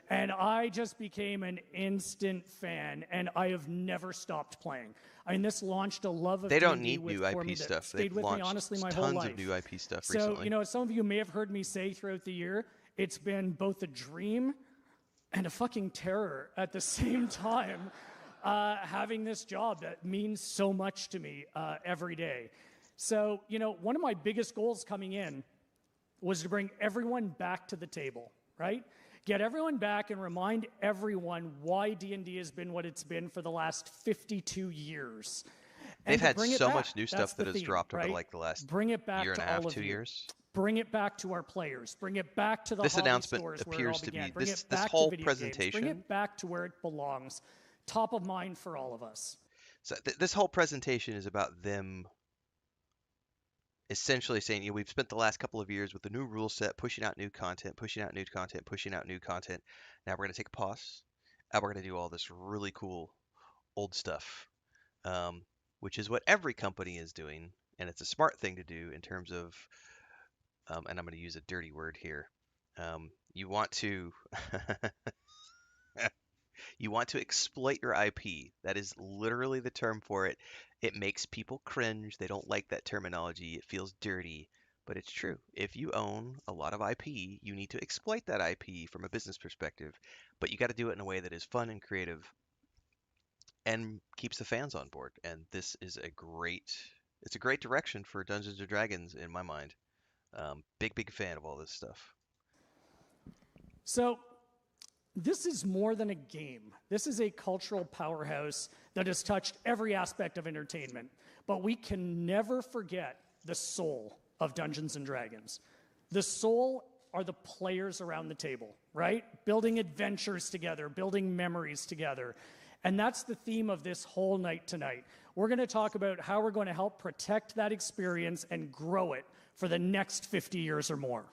And I just became an instant fan, and I have never stopped playing. I mean, this launched a love of They don't D&D need new for me IP that stuff. stayed They've with me, launched honestly, my whole tons life. of new IP stuff So, recently. some of you may have heard me say throughout the year, it's been both a dream and a fucking terror at the same time, having this job that means so much to me every day. So, one of my biggest goals coming in was to bring everyone back to the table, right? Get everyone back and remind everyone why D&D has been what it's been for the last 52 years. They've had so much new stuff that has dropped over right? the last Bring it back year and to a half, all of 2 you. years. Bring it back to our players. Bring it back to the This hobby announcement stores where it all appears to began. be Bring this it back whole to video presentation. games. Bring it back to where it belongs. Top of mind for all of us. So this whole presentation is about them essentially saying, we've spent the last couple of years with the new rule set, pushing out new content, pushing out new content, pushing out new content. Now we're going to take a pause, and we're going to do all this really cool old stuff, which is what every company is doing, and it's a smart thing to do in terms of, and I'm going to use a dirty word here. You want to You want to exploit your IP. That is literally the term for it. It makes people cringe. They don't like that terminology. It feels dirty, but it's true. If you own a lot of IP, you need to exploit that IP from a business perspective, but you got to do it in a way that is fun and creative and keeps the fans on board. And this is it's a great direction for Dungeons and Dragons in my mind. Big fan of all this stuff. So, this is more than a game. This is a cultural powerhouse that has touched every aspect of entertainment. But we can never forget the soul of Dungeons and Dragons. The soul are the players around the table, right? Building adventures together, building memories together. And that's the theme of this whole night tonight. We're going to talk about how we're going to help protect that experience and grow it for the next 50 years or more.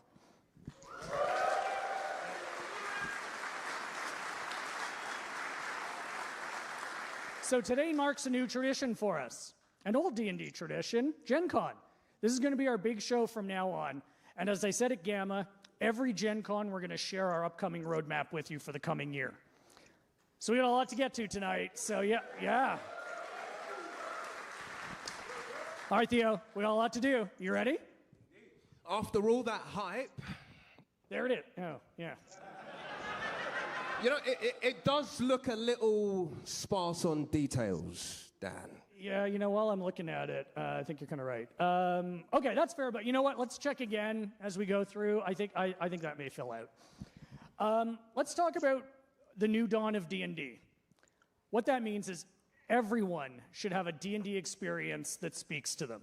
So today marks a new tradition for us, an old D&D tradition, Gen Con. This is going to be our big show from now on. And as I said at Gamma, every Gen Con we're going to share our upcoming roadmap with you for the coming year. So we got a lot to get to tonight. So yeah. All right, Theo, we got a lot to do. You ready? After all that hype. There it is. Oh, yeah. It does look a little sparse on details, Dan. Yeah, while I'm looking at it, I think you're kind of right. Okay, that's fair, but you know what? Let's check again as we go through. I think that may fill out. Let's talk about the new dawn of D&D. What that means is everyone should have a D&D experience that speaks to them.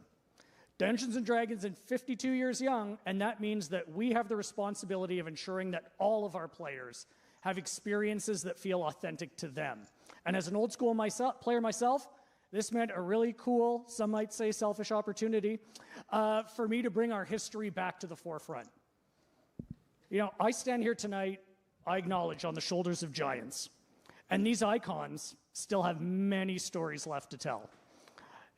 Dungeons & Dragons is 52 years young, and that means that we have the responsibility of ensuring that all of our players have experiences that feel authentic to them. And as an old school player myself, this meant a really cool, some might say selfish opportunity for me to bring our history back to the forefront. I stand here tonight, I acknowledge, on the shoulders of giants. And these icons still have many stories left to tell.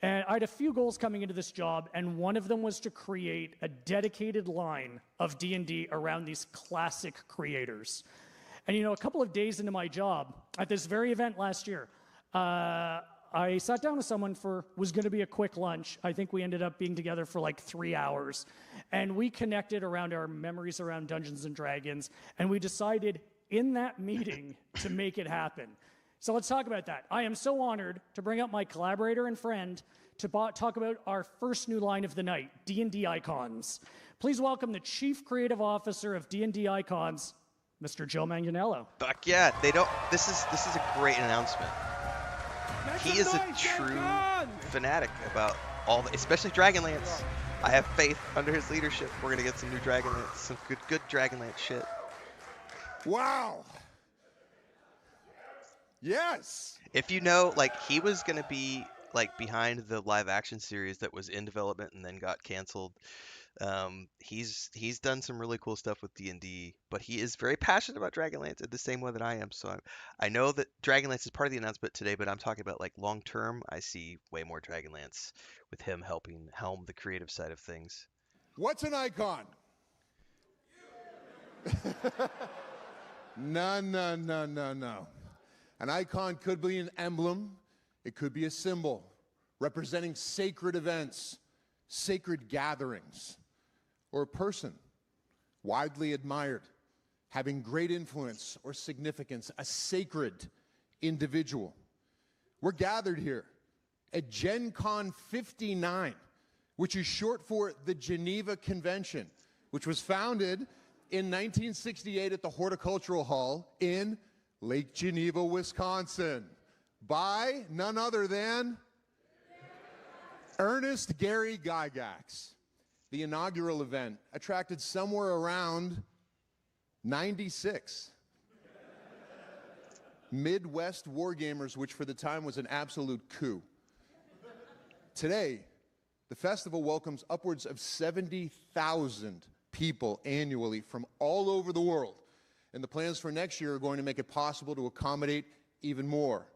And I had a few goals coming into this job, and one of them was to create a dedicated line of D&D around these classic creators. And a couple of days into my job, at this very event last year, I sat down with someone was going to be a quick lunch. I think we ended up being together for like 3 hours. And we connected around our memories around Dungeons and Dragons. And we decided in that meeting to make it happen. So let's talk about that. I am so honored to bring up my collaborator and friend to talk about our first new line of the night, D&D Icons. Please welcome the Chief Creative Officer of D&D Icons, Mr. Joe Manganiello. Fuck yeah, this is a great announcement. He is a true fanatic about especially Dragonlance. I have faith under his leadership. We're gonna get some new Dragonlance, some good Dragonlance shit. Wow. Yes. If he was gonna be behind the live action series that was in development and then got canceled. He's done some really cool stuff with D&D, but he is very passionate about Dragonlance in the same way that I am. So I know that Dragonlance is part of the announcement today, but I'm talking about long term. I see way more Dragonlance with him helping helm the creative side of things. What's an icon? No, no, no, no, no. An icon could be an emblem. It could be a symbol representing sacred events, sacred gatherings, or a person widely admired, having great influence or significance, a sacred individual. We're gathered here at Gen Con 59, which is short for the Geneva Convention, which was founded in 1968 at the Horticultural Hall in Lake Geneva, Wisconsin, by none other than Ernest Gary Gygax. The inaugural event attracted somewhere around 96 Midwest wargamers, which for the time was an absolute coup. Today, the festival welcomes upwards of 70,000 people annually from all over the world. And the plans for next year are going to make it possible to accommodate even more.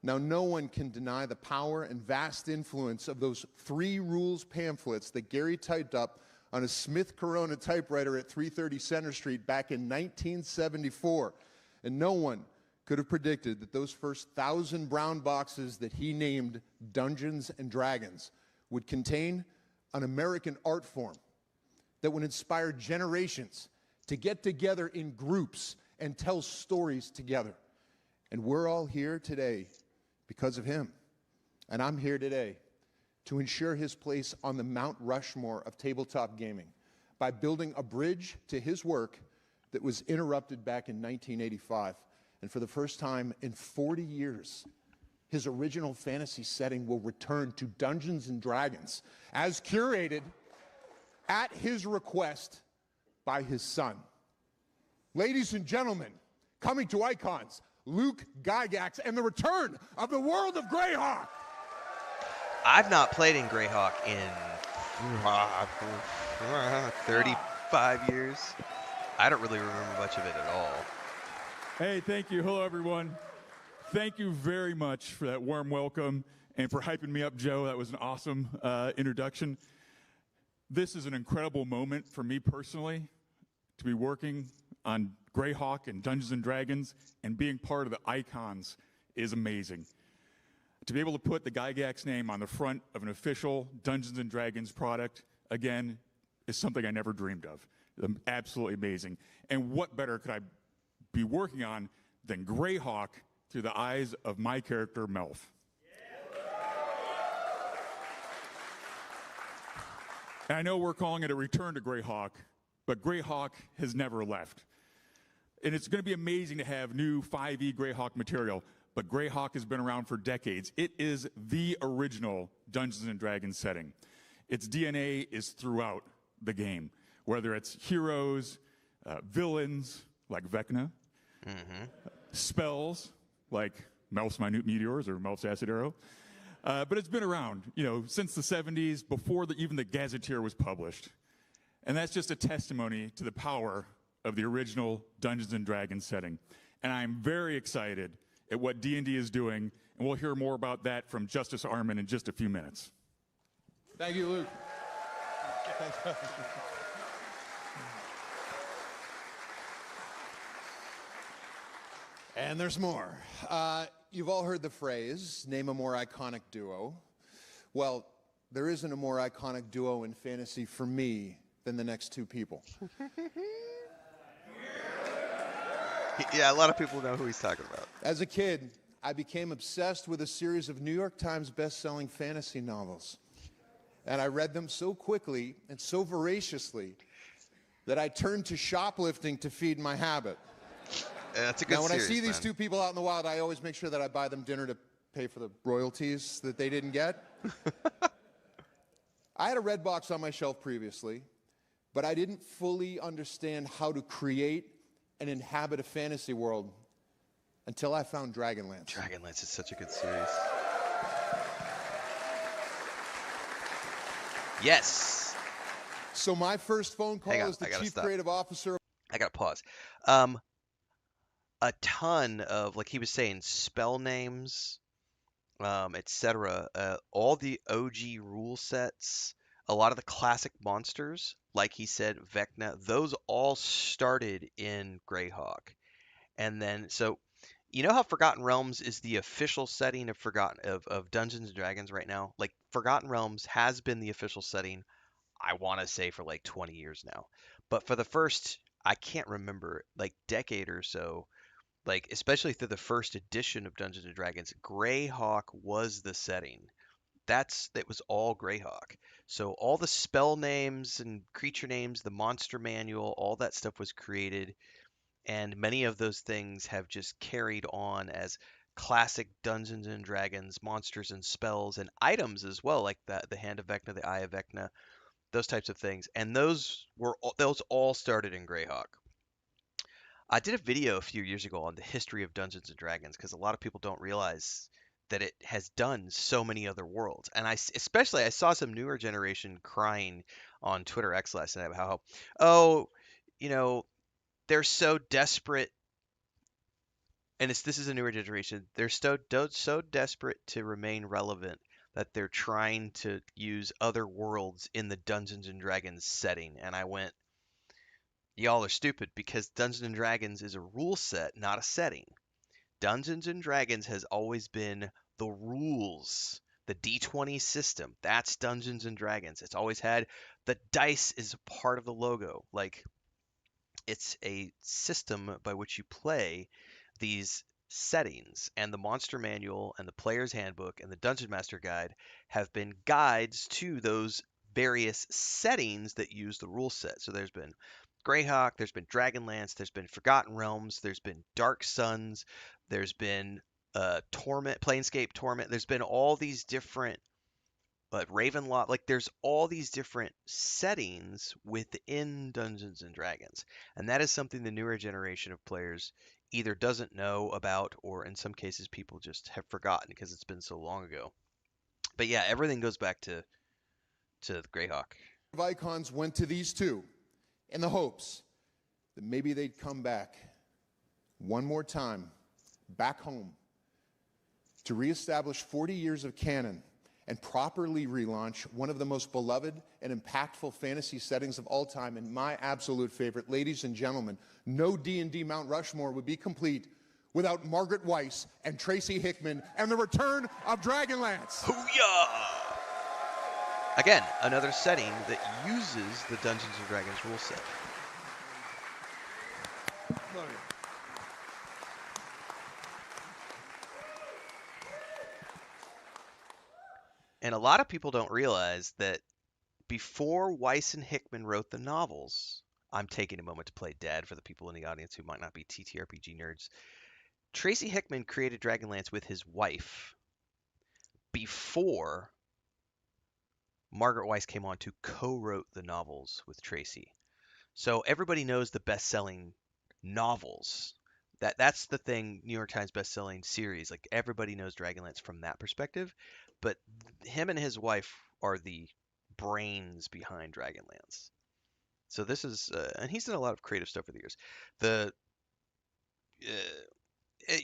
Now, no one can deny the power and vast influence of those 3 rules pamphlets that Gary typed up on a Smith Corona typewriter at 330 Center Street back in 1974. And no one could have predicted that those first 1,000 brown boxes that he named Dungeons and Dragons would contain an American art form that would inspire generations to get together in groups and tell stories together. And we're all here today because of him. And I'm here today to ensure his place on the Mount Rushmore of tabletop gaming by building a bridge to his work that was interrupted back in 1985. And for the first time in 40 years, his original fantasy setting will return to Dungeons and Dragons as curated at his request by his son. Ladies and gentlemen, coming to Icons, Luke Gygax and the return of the world of Greyhawk. I've not played in Greyhawk in 35 years. I don't really remember much of it at all. Hey, thank you. Hello, everyone. Thank you very much for that warm welcome and for hyping me up, Joe. That was an awesome introduction. This is an incredible moment for me personally to be working on Greyhawk and Dungeons and Dragons, and being part of the Icons is amazing. To be able to put the Gygax name on the front of an official Dungeons and Dragons product, again, is something I never dreamed of. Absolutely amazing. And what better could I be working on than Greyhawk through the eyes of my character, Melf. And I know we're calling it a return to Greyhawk, but Greyhawk has never left. And it's going to be amazing to have new 5e Greyhawk material, but Greyhawk has been around for decades. It is the original Dungeons and Dragons setting. Its DNA is throughout the game, whether it's heroes, villains like Vecna, spells like Melf's Minute Meteors or Melf's Acid Arrow. But it's been around, since the 70s, before even the Gazetteer was published. And that's just a testimony to the power of the original Dungeons and Dragons setting. And I'm very excited at what D&D is doing, and we'll hear more about that from Justice Arman in just a few minutes. Thank you, Luke. And there's more. You've all heard the phrase, name a more iconic duo. Well, there isn't a more iconic duo in fantasy for me than the next 2 people. Yeah, a lot of people know who he's talking about. As a kid, I became obsessed with a series of New York Times best-selling fantasy novels. And I read them so quickly and so voraciously that I turned to shoplifting to feed my habit. That's a good Now, when series, I see these man. 2 people out in the wild, I always make sure that I buy them dinner to pay for the royalties that they didn't get. I had a red box on my shelf previously, but I didn't fully understand how to create and inhabit a fantasy world until I found Dragonlance. Dragonlance is such a good series. Yes. So my first phone call Hang on, as the I gotta chief stop. creative officer. I gotta pause. A ton of, like he was saying, spell names, etc. All the OG rule sets, a lot of the classic monsters, like he said, Vecna, those all started in Greyhawk. And then so you know how Forgotten Realms is the official setting of Dungeons and Dragons right now? Like Forgotten Realms has been the official setting, I want to say, for like 20 years now. But for the first, I can't remember, like decade or so, like especially through the first edition of Dungeons and Dragons, Greyhawk was the setting. It was all Greyhawk. So all the spell names and creature names, the monster manual, all that stuff was created, and many of those things have just carried on as classic Dungeons and Dragons monsters and spells and items as well, like the Hand of Vecna, the Eye of Vecna, those types of things. And those all started in Greyhawk. I did a video a few years ago on the history of Dungeons and Dragons because a lot of people don't realize that it has done so many other worlds. And especially I saw some newer generation crying on Twitter X last night about how, oh, you know, they're so desperate, and this is a newer generation. They're so desperate to remain relevant that they're trying to use other worlds in the Dungeons and Dragons setting. And I went, y'all are stupid because Dungeons and Dragons is a rule set, not a setting. Dungeons and Dragons has always been the rules, the D20 system. That's Dungeons and Dragons. It's always had the dice is a part of the logo. Like it's a system by which you play these settings, and the monster manual and the player's handbook and the dungeon master guide have been guides to those various settings that use the rule set. So there's been Greyhawk, there's been Dragonlance, there's been Forgotten Realms, there's been Dark Suns, there's been Torment, Planescape Torment. There's been all these different Ravenloft, like there's all these different settings within Dungeons and Dragons, and that is something the newer generation of players either doesn't know about, or in some cases people just have forgotten because it's been so long ago. But yeah, everything goes back to Greyhawk. Icons went to these two in the hopes that maybe they'd come back one more time, back home, to reestablish 40 years of canon and properly relaunch one of the most beloved and impactful fantasy settings of all time, and my absolute favorite. Ladies and gentlemen, no D&D Mount Rushmore would be complete without Margaret Weiss and Tracy Hickman and the return of Dragonlance. Hoo-yah! Again, another setting that uses the Dungeons and Dragons rule set. And a lot of people don't realize that before Weiss and Hickman wrote the novels, I'm taking a moment to play dead for the people in the audience who might not be TTRPG nerds. Tracy Hickman created Dragonlance with his wife before Margaret Weiss came on to co-wrote the novels with Tracy. So everybody knows the best-selling novels. That's the thing, New York Times best-selling series. Like everybody knows Dragonlance from that perspective, but him and his wife are the brains behind Dragonlance. So this is, and he's done a lot of creative stuff over the years. The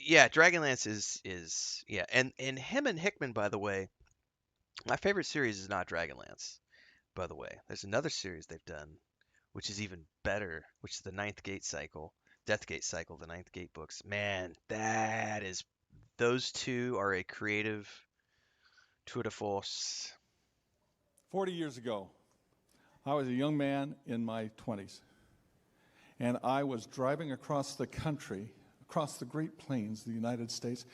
yeah, Dragonlance is yeah, and him and Hickman, by the way, my favorite series is not Dragonlance. By the way, there's another series they've done, which is even better, which is the Ninth Gate Cycle, Death Gate Cycle, the Ninth Gate books. Man, those two are a creative tour de force. 40 years ago, I was a young man in my 20s, and I was driving across the country, across the Great Plains of the United States,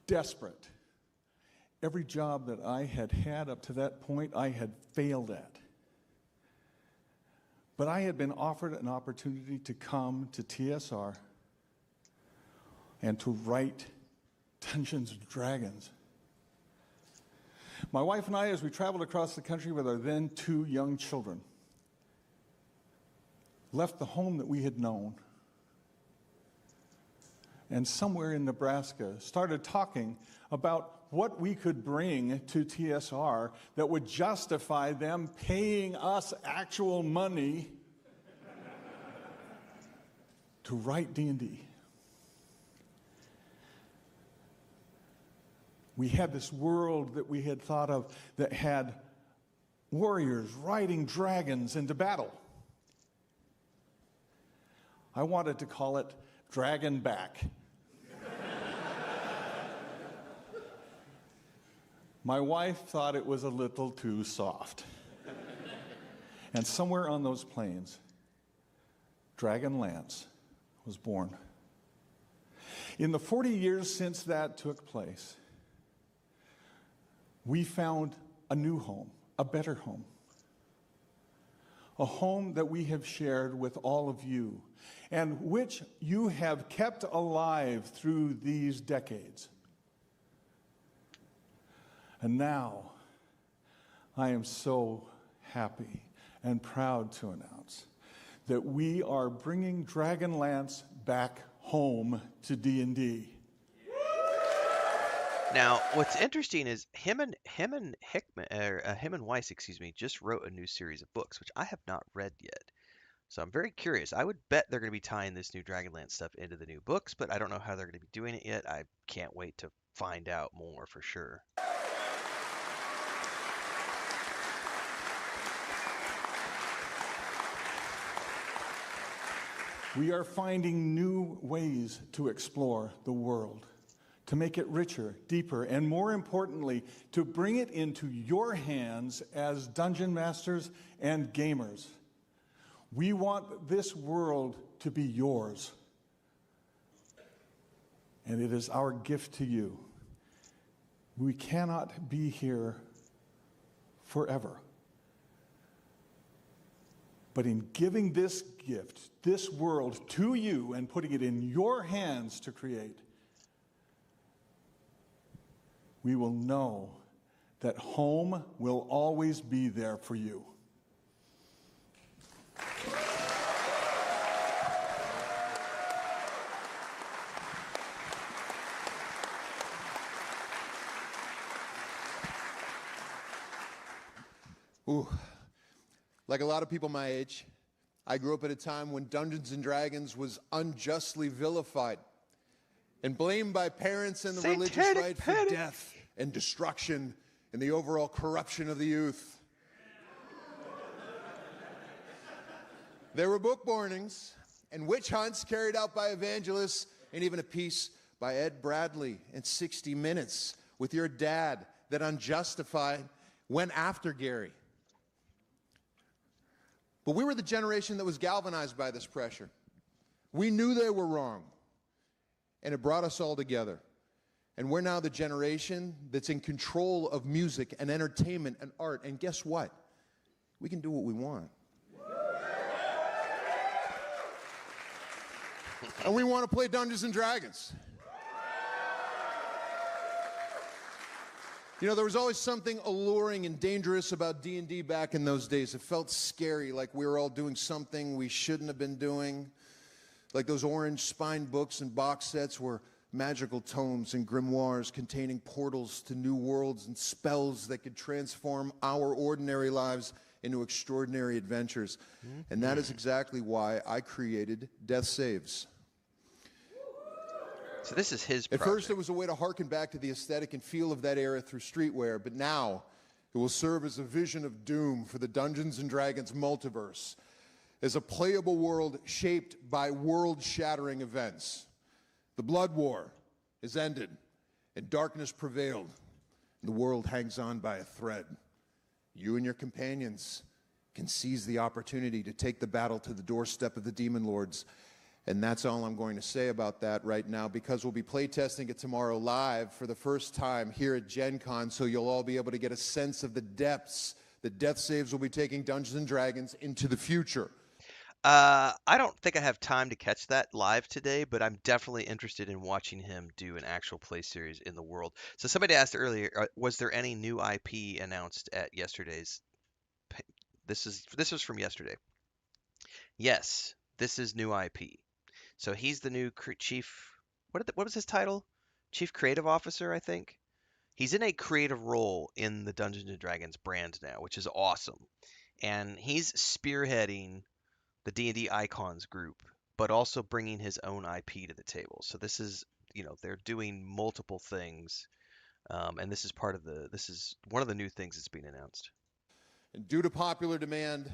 desperate. Every job that I had had up to that point, I had failed at. But I had been offered an opportunity to come to TSR and to write Dungeons and Dragons. My wife and I, as we traveled across the country with our then 2 young children, left the home that we had known, and somewhere in Nebraska started talking about what we could bring to TSR that would justify them paying us actual money to write D&D. We had this world that we had thought of that had warriors riding dragons into battle. I wanted to call it Dragon Back. My wife thought it was a little too soft. And somewhere on those plains, Dragon Lance was born. In the 40 years since that took place, we found a new home, a better home. A home that we have shared with all of you, and which you have kept alive through these decades. And now, I am so happy and proud to announce that we are bringing Dragonlance back home to D&D. Now, what's interesting is him and Weiss, just wrote a new series of books, which I have not read yet. So I'm very curious. I would bet they're going to be tying this new Dragonlance stuff into the new books, but I don't know how they're going to be doing it yet. I can't wait to find out more for sure. We are finding new ways to explore the world, to make it richer, deeper, and more importantly, to bring it into your hands as dungeon masters and gamers. We want this world to be yours, and it is our gift to you. We cannot be here forever. But in giving this gift, this world to you and putting it in your hands to create, we will know that home will always be there for you. Ooh. Like a lot of people my age, I grew up at a time when Dungeons & Dragons was unjustly vilified and blamed by parents and the religious right for death and destruction and the overall corruption of the youth. There were book burnings and witch hunts carried out by evangelists, and even a piece by Ed Bradley in 60 Minutes with your dad that unjustified went after Gary. But we were the generation that was galvanized by this pressure. We knew they were wrong, and it brought us all together. And we're now the generation that's in control of music and entertainment and art. And guess what? We can do what we want. And we want to play Dungeons & Dragons. You know, there was always something alluring and dangerous about D&D back in those days. It felt scary, like we were all doing something we shouldn't have been doing. Like those orange spine books and box sets were magical tomes and grimoires containing portals to new worlds and spells that could transform our ordinary lives into extraordinary adventures. And that is exactly why I created Death Saves. So this is his At project. first, it was a way to harken back to the aesthetic and feel of that era through streetwear, but now it will serve as a vision of doom for the Dungeons & Dragons multiverse, as a playable world shaped by world-shattering events. The Blood War is ended, and darkness prevailed, and the world hangs on by a thread. You and your companions can seize the opportunity to take the battle to the doorstep of the Demon Lords. And that's all I'm going to say about that right now, because we'll be playtesting it tomorrow live for the first time here at Gen Con, so you'll all be able to get a sense of the depths that Death Saves will be taking Dungeons & Dragons into the future. I don't think I have time to catch that live today, but I'm definitely interested in watching him do an actual play series in the world. So somebody asked earlier, was there any new IP announced at yesterday's? This was from yesterday. Yes, this is new IP. So he's the new chief. What was his title? Chief Creative Officer, I think. He's in a creative role in the Dungeons and Dragons brand now, which is awesome. And he's spearheading the D&D Icons group, but also bringing his own IP to the table. So this is, they're doing multiple things, and this is one of the new things that's being announced. And due to popular demand,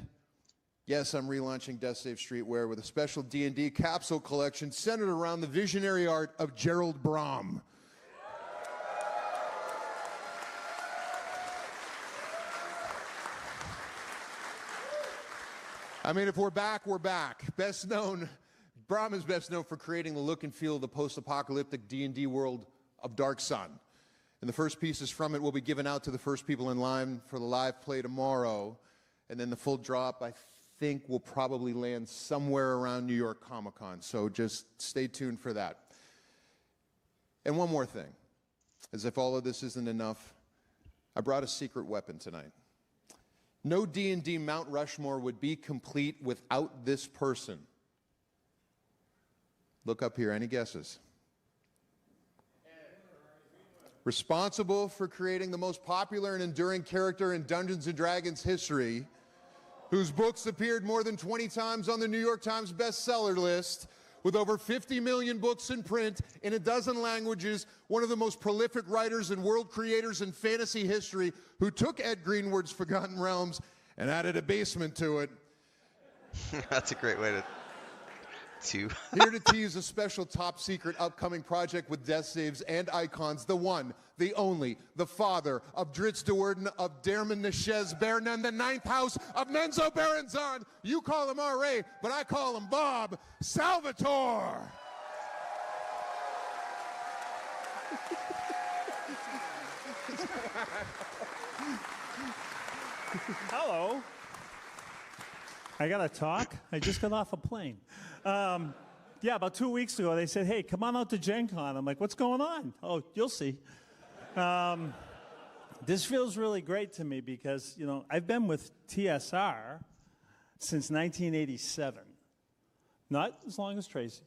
Yes, I'm relaunching Death Save Streetwear with a special D&D capsule collection centered around the visionary art of Gerald Brom. I mean, if we're back, we're back. Brom is best known for creating the look and feel of the post-apocalyptic D&D world of Dark Sun. And the first pieces from it will be given out to the first people in line for the live play tomorrow. And then the full drop, I think, will probably land somewhere around New York Comic Con. So just stay tuned for that. And one more thing. As if all of this isn't enough, I brought a secret weapon tonight. No D&D Mount Rushmore would be complete without this person. Look up here. Any guesses? Responsible for creating the most popular and enduring character in Dungeons & Dragons history, whose books appeared more than 20 times on the New York Times bestseller list, with over 50 million books in print in a dozen languages, one of the most prolific writers and world creators in fantasy history, who took Ed Greenwood's Forgotten Realms and added a basement to it. That's a great way to... Here to tease a special top secret upcoming project with Death Saves and Icons, the one, the only, the father of Dritz de Worden of Derman Neshez Bernan, the ninth house of Menzo Berenzon. You call him R.A., but I call him Bob Salvatore. Hello. I got to talk? I just got off a plane. Yeah, about 2 weeks ago, they said, hey, come on out to Gen Con. I'm like, what's going on? Oh, you'll see. This feels really great to me because, you know, I've been with TSR since 1987. Not as long as Tracy.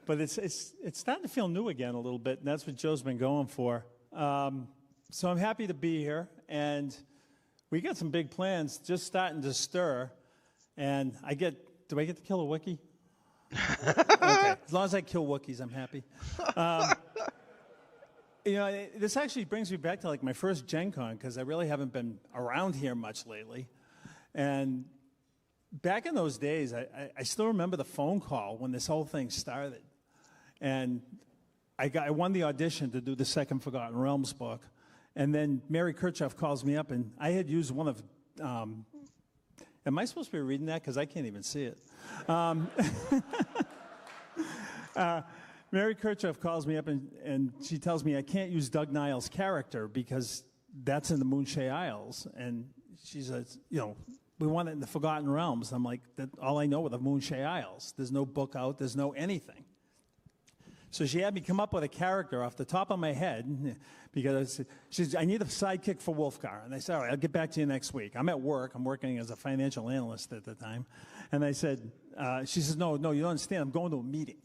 But it's starting to feel new again a little bit, and that's what Joe's been going for. So I'm happy to be here, and we got some big plans just starting to stir. And do I get to kill a Wookiee? Okay, as long as I kill Wookiees, I'm happy. You know, this actually brings me back to like my first Gen Con, because I really haven't been around here much lately. And back in those days, I still remember the phone call when this whole thing started. And I won the audition to do the second Forgotten Realms book. And then Mary Kirchhoff calls me up, and I had used one of... am I supposed to be reading that? Because I can't even see it. Mary Kirchhoff calls me up, and she tells me I can't use Doug Niles' character because that's in the Moonshae Isles. And she says, you know, we want it in the Forgotten Realms. I'm like, all I know are the Moonshae Isles. There's no book out. There's no anything. So she had me come up with a character off the top of my head because she said, I need a sidekick for Wolfgar. And I said, all right, I'll get back to you next week. I'm at work. I'm working as a financial analyst at the time. And I said, she says, no, you don't understand. I'm going to a meeting.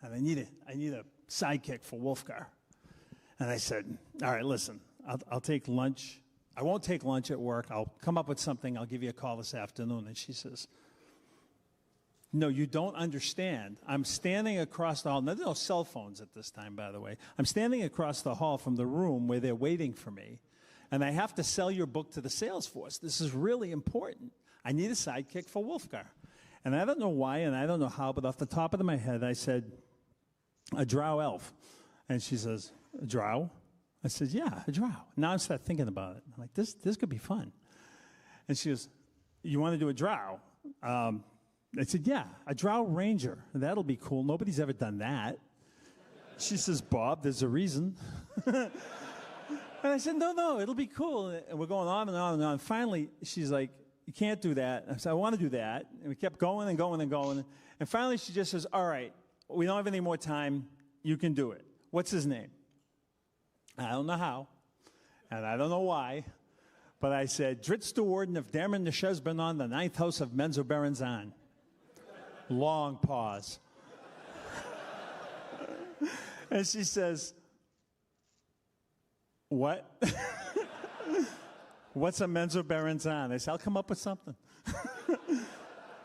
And I need a sidekick for Wolfgar. And I said, all right, listen, I'll take lunch. I won't take lunch at work. I'll come up with something. I'll give you a call this afternoon. And she says, no, you don't understand. I'm standing across the hall. Now, there's no cell phones at this time, by the way. I'm standing across the hall from the room where they're waiting for me, and I have to sell your book to the sales force. This is really important. I need a sidekick for Wolfgar. And I don't know why, and I don't know how, but off the top of my head, I said, a drow elf. And she says, a drow? I said, yeah, a drow. Now I start thinking about it. I'm like, this could be fun. And she goes, you want to do a drow? I said, yeah, a drow ranger. That'll be cool. Nobody's ever done that. She says, Bob, there's a reason. And I said, no, it'll be cool. And we're going on and on and on. Finally, she's like, you can't do that. I said, I want to do that. And we kept going and going and going. And finally, she just says, all right, we don't have any more time. You can do it. What's his name? I don't know how, and I don't know why, but I said, Dritz de Worden of Derman Neshez Bernan, the ninth house of Menzo Berenzan. Long pause. And she says, what? What's a Menzo Berenzan? I said, I'll come up with something.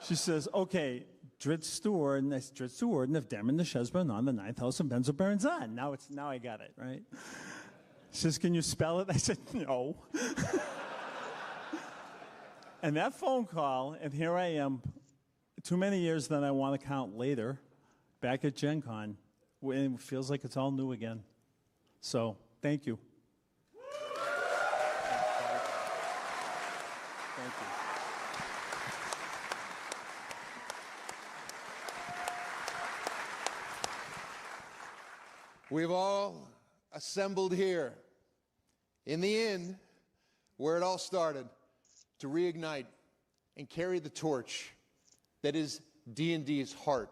She says, okay, Dritz de Worden of Derman Neshez Bernan, the ninth house of Menzo Berenzan. Now I got it, right? She says, can you spell it? I said, no. And that phone call, and here I am, too many years than I want to count later, back at Gen Con, and it feels like it's all new again. So, thank you. Thank you. We've all assembled here in the inn where it all started to reignite and carry the torch that is D&D's heart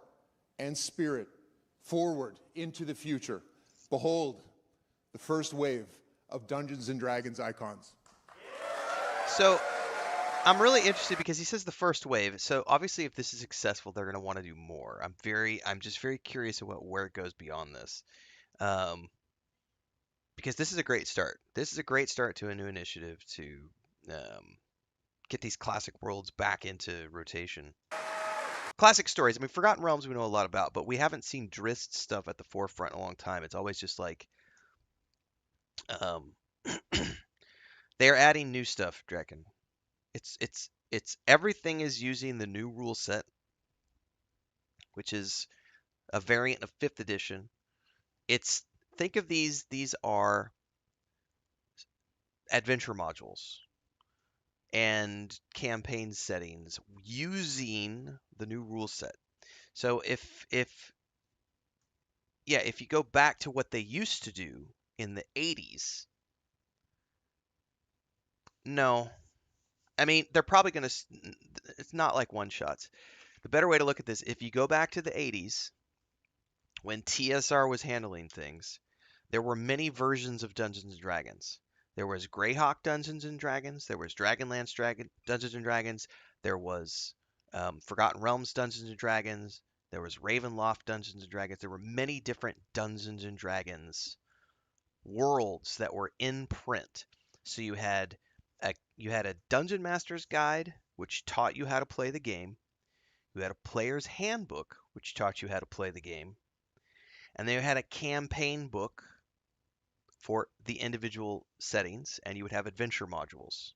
and spirit forward into the future. Behold, the first wave of Dungeons and Dragons icons. So I'm really interested because he says the first wave. So obviously, if this is successful, they're going to want to do more. I'm just very curious about where it goes beyond this, because this is a great start. This is a great start to a new initiative to get these classic worlds back into rotation. Classic stories. I mean, Forgotten Realms we know a lot about, but we haven't seen Drizzt stuff at the forefront in a long time. It's always just like um, they're adding new stuff, Draken. It's everything is using the new rule set, which is a variant of 5th edition. It's think of these are adventure modules and campaign settings using the new rule set. So if you go back to what they used to do in the 80s, no. I mean, they're probably going to it's not like one shots. The better way to look at this, if you go back to the 80s when TSR was handling things, there were many versions of Dungeons and Dragons. There was Greyhawk Dungeons and Dragons. There was Dragonlance Dungeons and Dragons. There was Forgotten Realms Dungeons and Dragons. There was Ravenloft Dungeons and Dragons. There were many different Dungeons and Dragons worlds that were in print. So you had a Dungeon Master's Guide, which taught you how to play the game. You had a player's handbook, which taught you how to play the game. And then you had a campaign book for the individual settings, and you would have adventure modules.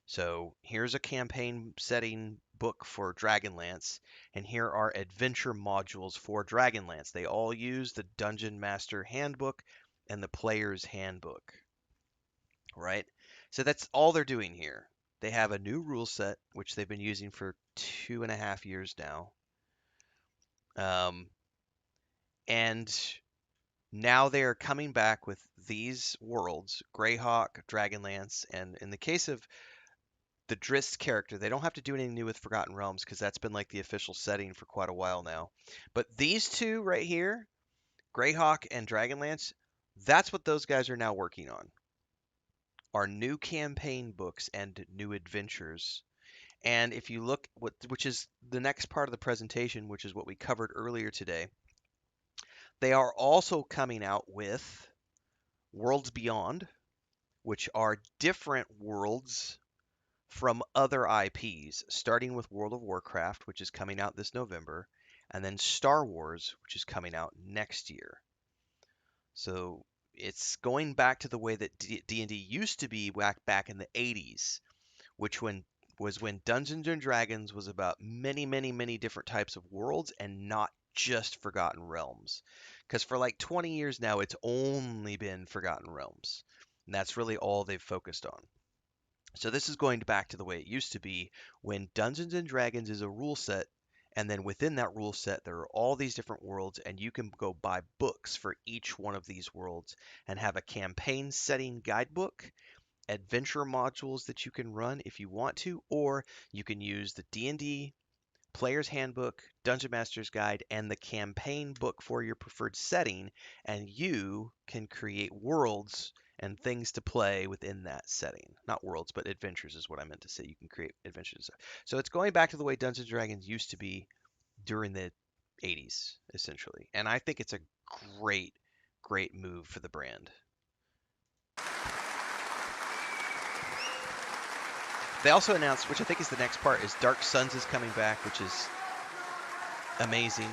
So here's a campaign setting book for Dragonlance, and here are adventure modules for Dragonlance. They all use the Dungeon Master Handbook and the Player's Handbook, right? So that's all they're doing here. They have a new rule set, which they've been using for 2.5 years now. And now they are coming back with these worlds, Greyhawk, Dragonlance, and in the case of the Drizzt character, they don't have to do anything new with Forgotten Realms because that's been like the official setting for quite a while now. But these two right here, Greyhawk and Dragonlance, that's what those guys are now working on. Are new campaign books and new adventures. And if you look, which is the next part of the presentation, which is what we covered earlier today, they are also coming out with Worlds Beyond, which are different worlds from other IPs, starting with World of Warcraft, which is coming out this November, and then Star Wars, which is coming out next year. So it's going back to the way that D&D used to be back in the 80s, which was when Dungeons and Dragons was about many, many, many different types of worlds and not just Forgotten Realms. Because for like 20 years now, it's only been Forgotten Realms. And that's really all they've focused on. So this is going back to the way it used to be when Dungeons and Dragons is a rule set, and then within that rule set, there are all these different worlds, and you can go buy books for each one of these worlds and have a campaign setting guidebook, adventure modules that you can run if you want to, or you can use the D&D Player's Handbook, Dungeon Master's Guide, and the campaign book for your preferred setting, and you can create worlds and things to play within that setting. Not worlds, but adventures is what I meant to say. You can create adventures. So it's going back to the way Dungeons & Dragons used to be during the 80s, essentially. And I think it's a great, great move for the brand. They also announced, which I think is the next part, is Dark Suns is coming back, which is amazing.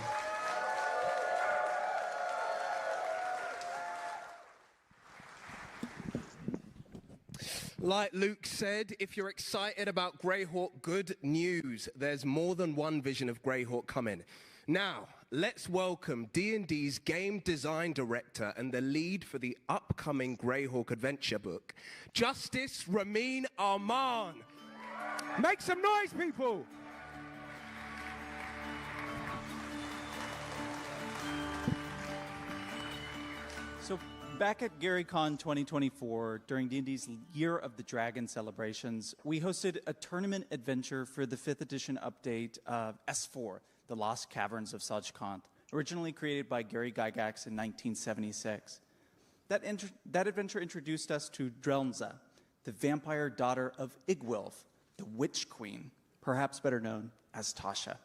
Like Luke said, if you're excited about Greyhawk, good news. There's more than one vision of Greyhawk coming. Now, let's welcome D&D's game design director and the lead for the upcoming Greyhawk adventure book, Justice Ramin Arman. Make some noise, people! So back at GaryCon 2024, during D&D's Year of the Dragon celebrations, we hosted a tournament adventure for the 5th edition update of S4, The Lost Caverns of Sajkant, originally created by Gary Gygax in 1976. That adventure introduced us to Drelnza, the vampire daughter of Igwilf, the Witch Queen, perhaps better known as Tasha.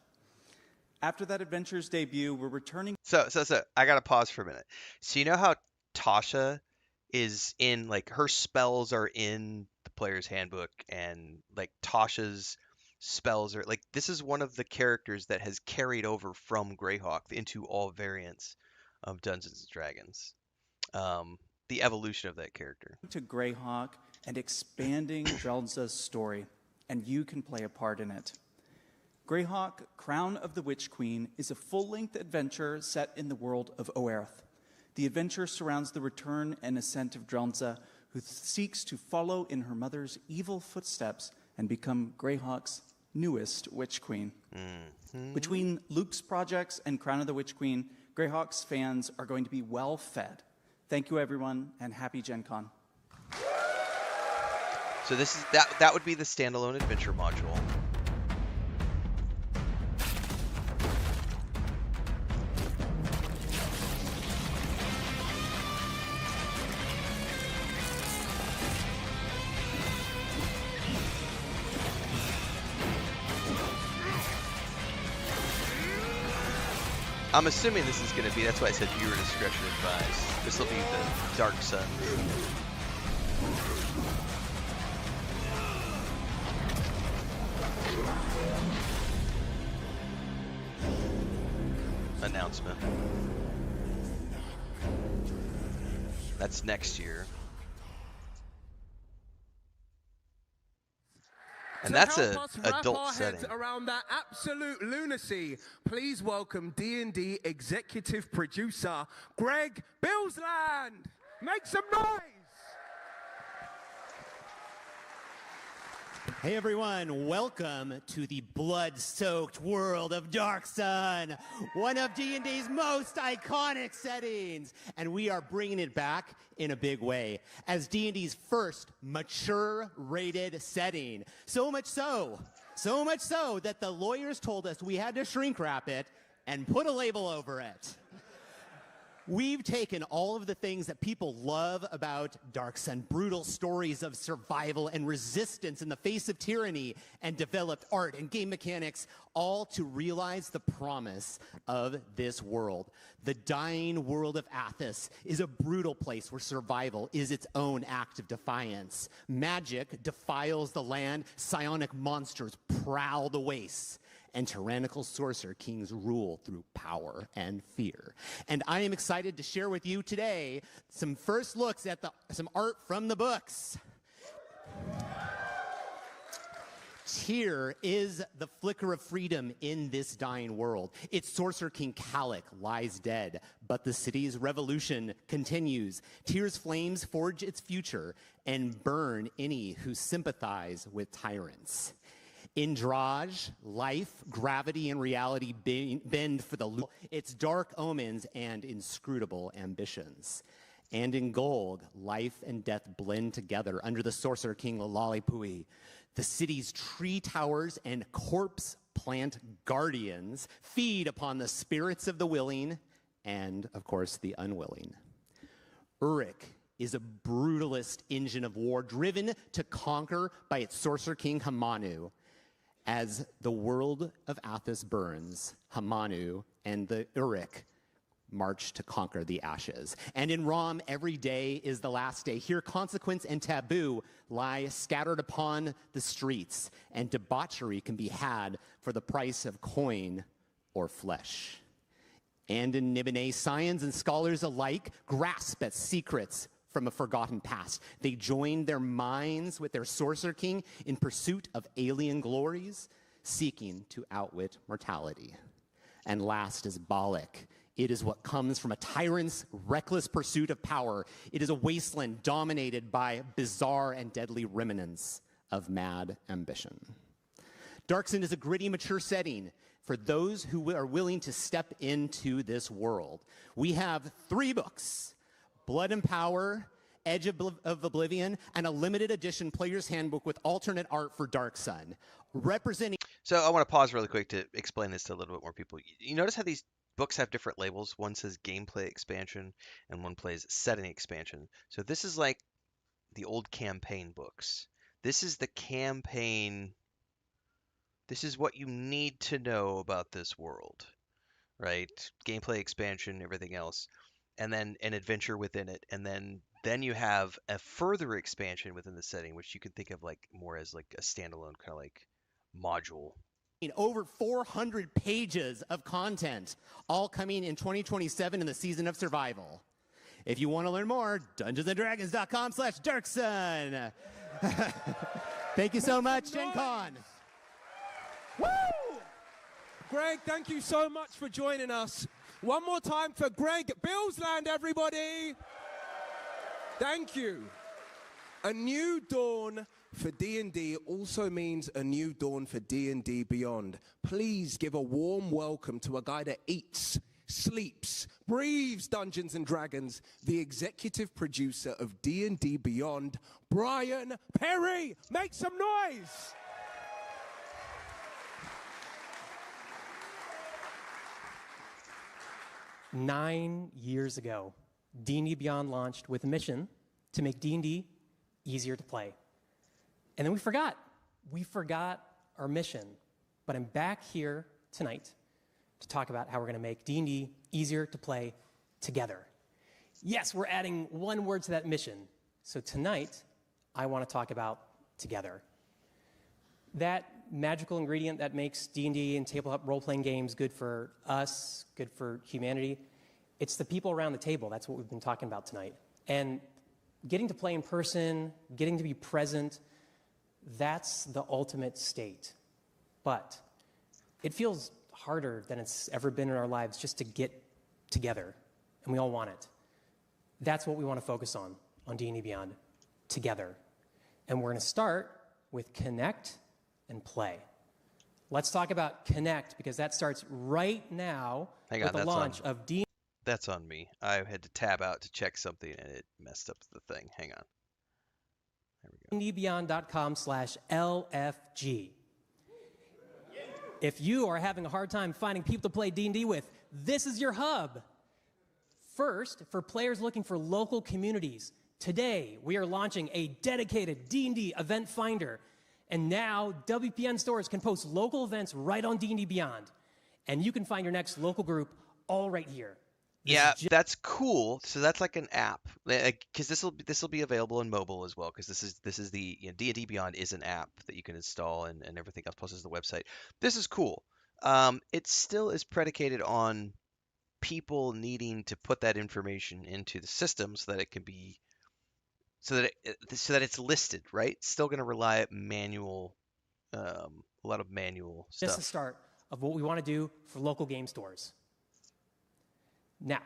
After that adventure's debut, we're returning. So I gotta pause for a minute. So you know how Tasha is in, like, her spells are in the player's handbook, and like Tasha's spells are like, this is one of the characters that has carried over from Greyhawk into all variants of Dungeons and Dragons. The evolution of that character. To Greyhawk and expanding Drelnza's story, and you can play a part in it. Greyhawk, Crown of the Witch Queen, is a full-length adventure set in the world of Oerth. The adventure surrounds the return and ascent of Drelnza, who seeks to follow in her mother's evil footsteps and become Greyhawk's newest Witch Queen. Mm-hmm. Between Luke's projects and Crown of the Witch Queen, Greyhawk's fans are going to be well fed. Thank you, everyone, and happy Gen Con. So this is that would be the standalone adventure module. I'm assuming this is going to be, that's why I said viewer discretion advised. This will be the Dark Sun. Announcement. That's next year. And that's an adult setting. Around that absolute lunacy, please welcome D&D executive producer Greg Billsland. Make some noise. Hey everyone, welcome to the blood-soaked world of Dark Sun, one of D&D's most iconic settings, and we are bringing it back in a big way as D&D's first mature-rated setting. So much so that the lawyers told us we had to shrink wrap it and put a label over it. We've taken all of the things that people love about Dark Sun, brutal stories of survival and resistance in the face of tyranny, and developed art and game mechanics, all to realize the promise of this world. The dying world of Athos is a brutal place where survival is its own act of defiance. Magic defiles the land, psionic monsters prowl the wastes, and tyrannical sorcerer kings rule through power and fear. And I am excited to share with you today some first looks at some art from the books. Tyr is the flicker of freedom in this dying world. Its sorcerer king Kalik lies dead, but the city's revolution continues. Tyr's flames forge its future and burn any who sympathize with tyrants. In Draj, life, gravity, and reality bend for the its dark omens and inscrutable ambitions. And in Golg, life and death blend together under the sorcerer king Lalipui. The city's tree towers and corpse plant guardians feed upon the spirits of the willing and, of course, the unwilling. Uruk is a brutalist engine of war driven to conquer by its sorcerer king Hamanu. As the world of Athos burns, Hamanu and the Uruk march to conquer the ashes. And in Rom, every day is the last day. Here, consequence and taboo lie scattered upon the streets, and debauchery can be had for the price of coin or flesh. And in Nibene, scions and scholars alike grasp at secrets from a forgotten past. They join their minds with their Sorcerer King in pursuit of alien glories, seeking to outwit mortality. And last is Bollock. It is what comes from a tyrant's reckless pursuit of power. It is a wasteland dominated by bizarre and deadly remnants of mad ambition. Darkson is a gritty, mature setting for those who are willing to step into this world. We have 3 books: Blood and Power, Edge of Oblivion, and a limited edition player's handbook with alternate art for Dark Sun, representing... So I want to pause really quick to explain this to a little bit more people. You notice how these books have different labels? One says gameplay expansion and one plays setting expansion. So this is like the old campaign books. This is the campaign. This is what you need to know about this world, right? Gameplay expansion, everything else, and then an adventure within it, and then you have a further expansion within the setting, which you can think of like more as like a standalone kind of like module. Over 400 pages of content, all coming in 2027 in the Season of Survival. If you want to learn more, dungeonsanddragons.com/Darksun. Thank you so much, Gen Con. Woo! Greg, thank you so much for joining us. One more time for Greg Billsland, everybody. Thank you. A new dawn for D&D also means a new dawn for D&D Beyond. Please give a warm welcome to a guy that eats, sleeps, breathes Dungeons & Dragons, the executive producer of D&D Beyond, Brian Perry. Make some noise. Nine years ago, D&D Beyond launched with a mission to make D&D easier to play. And then we forgot. We forgot our mission. But I'm back here tonight to talk about how we're going to make D&D easier to play together. Yes, we're adding one word to that mission. So tonight, I want to talk about together. That magical ingredient that makes D&D and tabletop role-playing games good for us, good for humanity, it's the people around the table. That's what we've been talking about tonight. And getting to play in person, getting to be present, that's the ultimate state. But it feels harder than it's ever been in our lives just to get together, and we all want it. That's what we want to focus on D&D Beyond, together. And we're going to start with connect and play. Let's talk about connect, because that starts right now with the launch of D&D. That's on me. I had to tab out to check something, and it messed up the thing. Hang on. There we go. dbeyond.com/LFG. If you are having a hard time finding people to play D&D with, this is your hub. First, for players looking for local communities, today we are launching a dedicated D&D event finder. And now WPN stores can post local events right on D&D Beyond. And you can find your next local group all right here. Yeah, that's cool. So that's like an app, because this will be available in mobile as well. Because this is the D&D Beyond is an app that you can install and everything else. Plus, is the website. This is cool. It still is predicated on people needing to put that information into the system so that it can be, so that it's listed, right? It's still going to rely on manual, a lot of manual stuff. Just the start of what we want to do for local game stores. Now,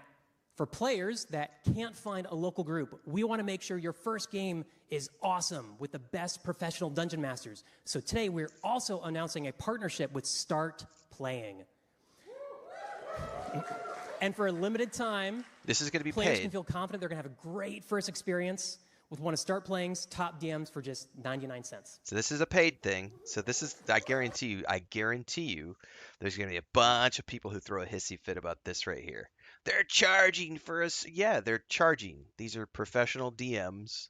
for players that can't find a local group, we want to make sure your first game is awesome with the best professional dungeon masters. So today we're also announcing a partnership with Start Playing. And for a limited time, this is going to be players paid. can feel confident they're going to have a great first experience with one of Start Playing's top DMs for just 99 cents. So this is a paid thing. So this is, I guarantee you, there's going to be a bunch of people who throw a hissy fit about this right here. They're charging for us. Yeah, they're charging. These are professional DMs.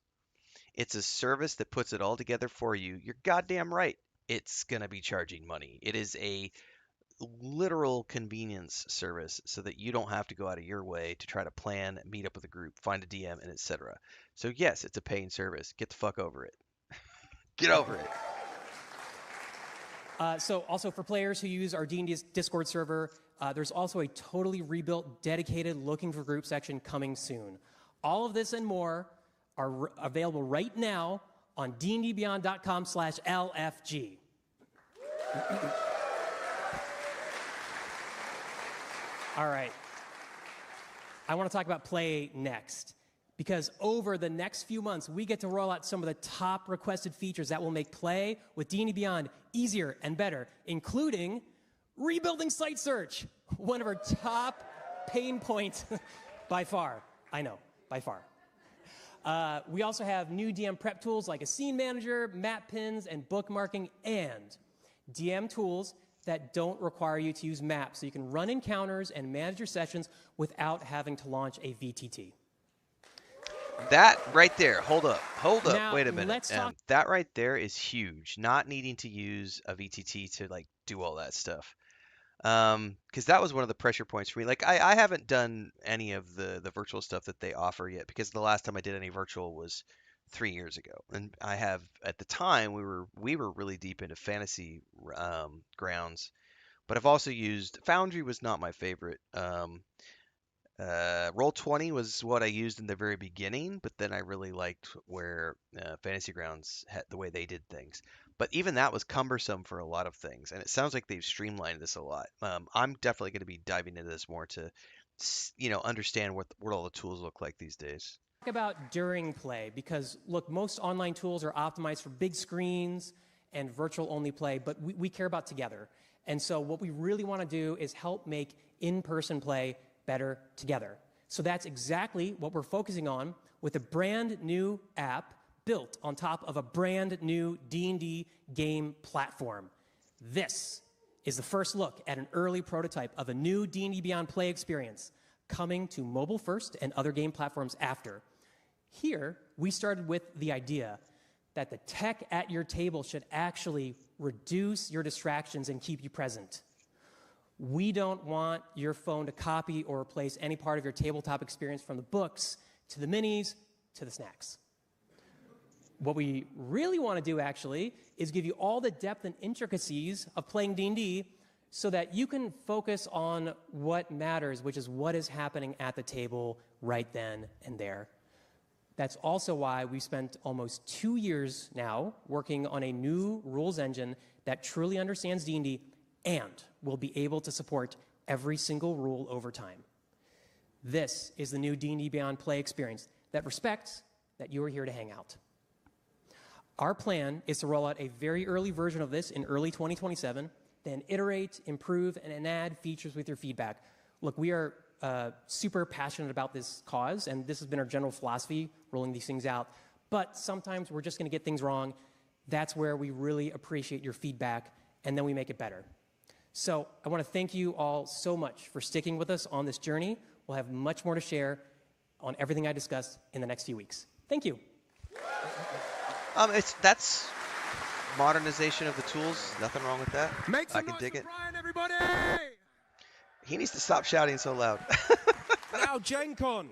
It's a service that puts it all together for you. You're goddamn right. It's going to be charging money. It is a literal convenience service so that you don't have to go out of your way to try to plan, meet up with a group, find a DM, and etc. So yes, it's a paying service. Get the fuck over it. Get over it. So also for players who use our D&D Discord server, there's also a totally rebuilt, dedicated looking for group section coming soon. All of this and more are available right now on dndbeyond.com/LFG. All right. I want to talk about play next, because over the next few months, we get to roll out some of the top requested features that will make play with D&D Beyond easier and better, including rebuilding site search, one of our top pain points by far. I know, by far. We also have new DM prep tools like a scene manager, map pins, and bookmarking, and DM tools that don't require you to use maps, so you can run encounters and manage your sessions without having to launch a VTT. That right there, hold up, Now, wait a minute. let's talk- That right there is huge. Not needing to use a VTT to like do all that stuff. Because that was one of the pressure points for me. Like I haven't done any of the virtual stuff that they offer yet, because the last time I did any virtual was 3 years ago, and I have at the time we were really deep into fantasy grounds, but I've also used Foundry was not my favorite. Roll20 was what I used in the very beginning, but then I really liked where Fantasy Grounds had the way they did things. But even that was cumbersome for a lot of things, and it sounds like they've streamlined this a lot. I'm definitely going to be diving into this more to, understand what all the tools look like these days. Talk about during play, because look, most online tools are optimized for big screens and virtual only play, but we care about together. And so what we really want to do is help make in-person play better together. So that's exactly what we're focusing on with a brand new app built on top of a brand new D&D game platform. This is the first look at an early prototype of a new D&D Beyond play experience coming to mobile first and other game platforms after. Here, we started with the idea that the tech at your table should actually reduce your distractions and keep you present. We don't want your phone to copy or replace any part of your tabletop experience, from the books to the minis to the snacks. What we really want to do, actually, is give you all the depth and intricacies of playing D&D so that you can focus on what matters, which is what is happening at the table right then and there. That's also why we spent almost 2 years now working on a new rules engine that truly understands D&D and will be able to support every single rule over time. This is the new D&D Beyond play experience that respects that you are here to hang out. Our plan is to roll out a very early version of this in early 2027, then iterate, improve, and add features with your feedback. Look, we are super passionate about this cause, and this has been our general philosophy, rolling these things out. But sometimes we're just going to get things wrong. That's where we really appreciate your feedback, and then we make it better. So I want to thank you all so much for sticking with us on this journey. We'll have much more to share on everything I discussed in the next few weeks. Thank you. That's modernization of the tools. Nothing wrong with that. I can dig it. Brian, everybody! He needs to stop shouting so loud. Now, Gen Con,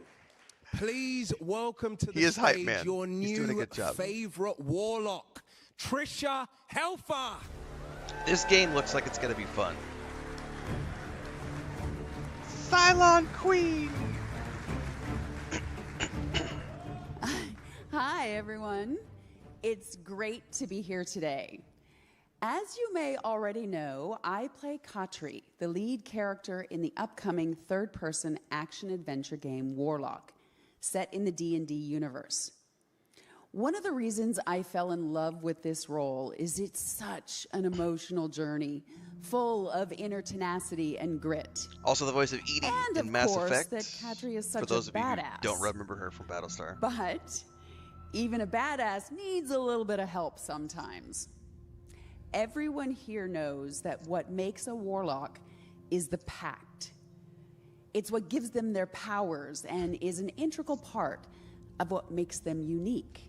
please welcome to the He is hype, stage man. your He's doing a new good job. favorite warlock, Trisha Helfer. This game looks like it's going to be fun. Cylon Queen! Hi, everyone. It's great to be here today. As you may already know, I play Katri, the lead character in the upcoming third-person action-adventure game Warlock, set in the D&D universe. One of the reasons I fell in love with this role is it's such an emotional journey, full of inner tenacity and grit. Also the voice of Edie in Mass Effect. And of course, that Katri is such for those a of you badass. who don't remember her from Battlestar. But even a badass needs a little bit of help sometimes. Everyone here knows that what makes a warlock is the pact. It's what gives them their powers and is an integral part of what makes them unique.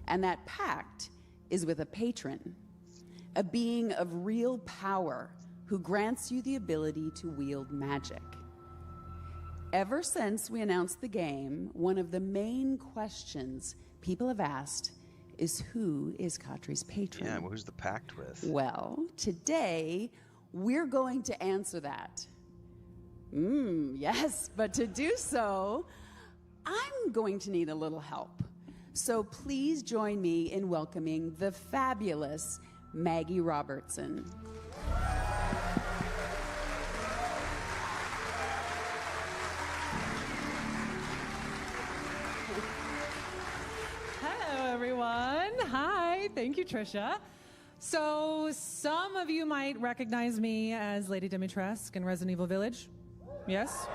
And that pact is with a patron, a being of real power who grants you the ability to wield magic. Ever since we announced the game, one of the main questions people have asked is, who is Katri's patron? Yeah, well, who's the pact with? Well, today we're going to answer that. Yes, but to do so, I'm going to need a little help. So please join me in welcoming the fabulous Maggie Robertson. Hello, everyone. Hi. Thank you, Trisha. So, some of you might recognize me as Lady Dimitrescu in Resident Evil Village. Yes?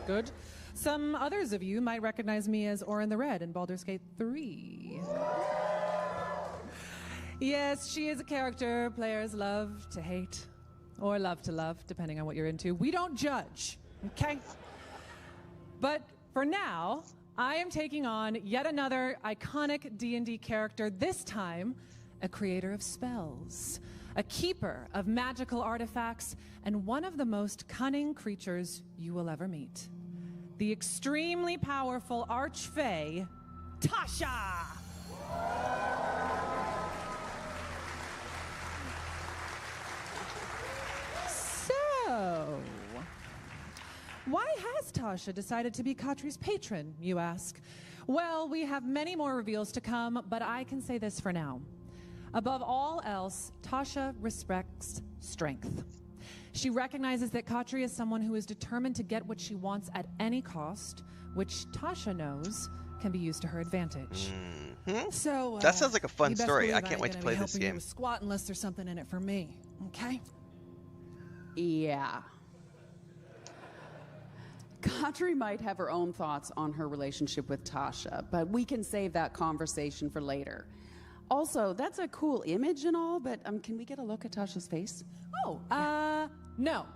Good. Some others of you might recognize me as Orin the Red in Baldur's Gate 3. Yes, she is a character players love to hate, or love to love, depending on what you're into. We don't judge, okay? But for now, I am taking on yet another iconic D&D character, this time a creator of spells, a keeper of magical artifacts, and one of the most cunning creatures you will ever meet. The extremely powerful Archfey, Tasha! So, why has Tasha decided to be Katri's patron, you ask? Well, we have many more reveals to come, but I can say this for now. Above all else, Tasha respects strength. She recognizes that Katri is someone who is determined to get what she wants at any cost, which Tasha knows can be used to her advantage. Mm-hmm. So that sounds like a fun you best story. I believe can't ain't wait to gonna play be this helping you game. with squat unless there's something in it for me. Okay? Yeah. Katri might have her own thoughts on her relationship with Tasha, but we can save that conversation for later. Also, that's a cool image and all, but can we get a look at Tasha's face? Oh, no.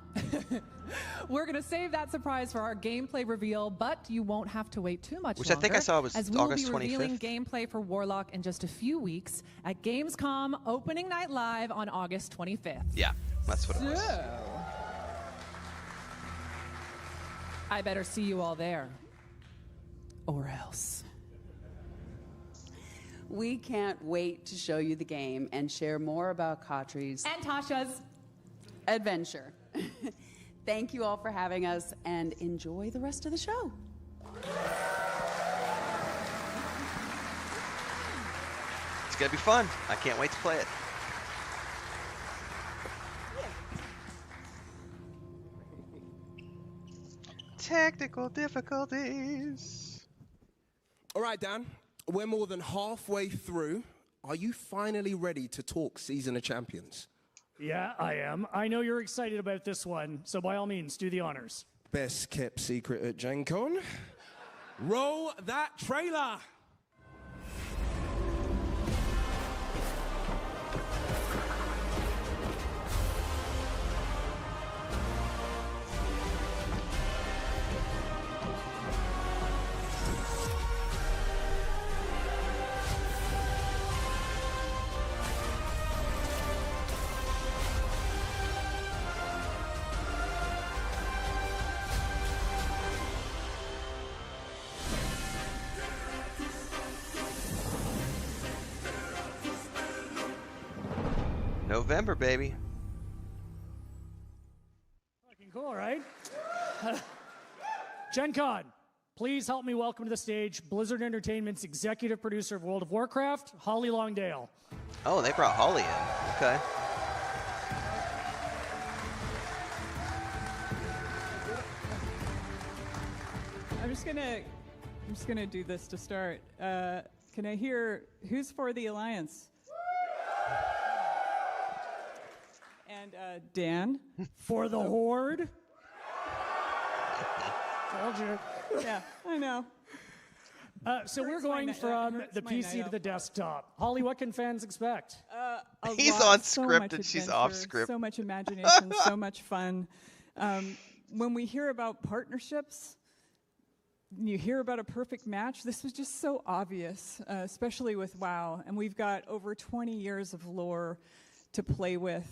We're going to save that surprise for our gameplay reveal, but you won't have to wait too much Which longer. I think I saw was as August we'll be revealing 25th. gameplay for Warlock in just a few weeks at Gamescom Opening Night Live on August 25th. Yeah, that's what it was. So, I better see you all there. Or else. We can't wait to show you the game and share more about Katri's And Tasha's adventure. Thank you all for having us, and enjoy the rest of the show. It's going to be fun. I can't wait to play it. Technical difficulties. All right, Dan, we're more than halfway through. Are you finally ready to talk Season of Champions? Yeah, I am. I know you're excited about this one, so by all means, do the honors. Best kept secret at Gen Con. Roll that trailer. November, baby. Fucking cool, right? Gen Con, please help me welcome to the stage Blizzard Entertainment's executive producer of World of Warcraft, Holly Longdale. Oh, they brought Holly in. Okay. I'm just gonna do this to start. Can I hear who's for the Alliance? And Dan? For the Horde? Told you. Yeah, I know. So we're going from the PC to the desktop. Holly, what can fans expect? He's on script and she's off script. So much imagination, so much fun. When we hear about partnerships, you hear about a perfect match. This was just so obvious, especially with WoW. And we've got over 20 years of lore to play with.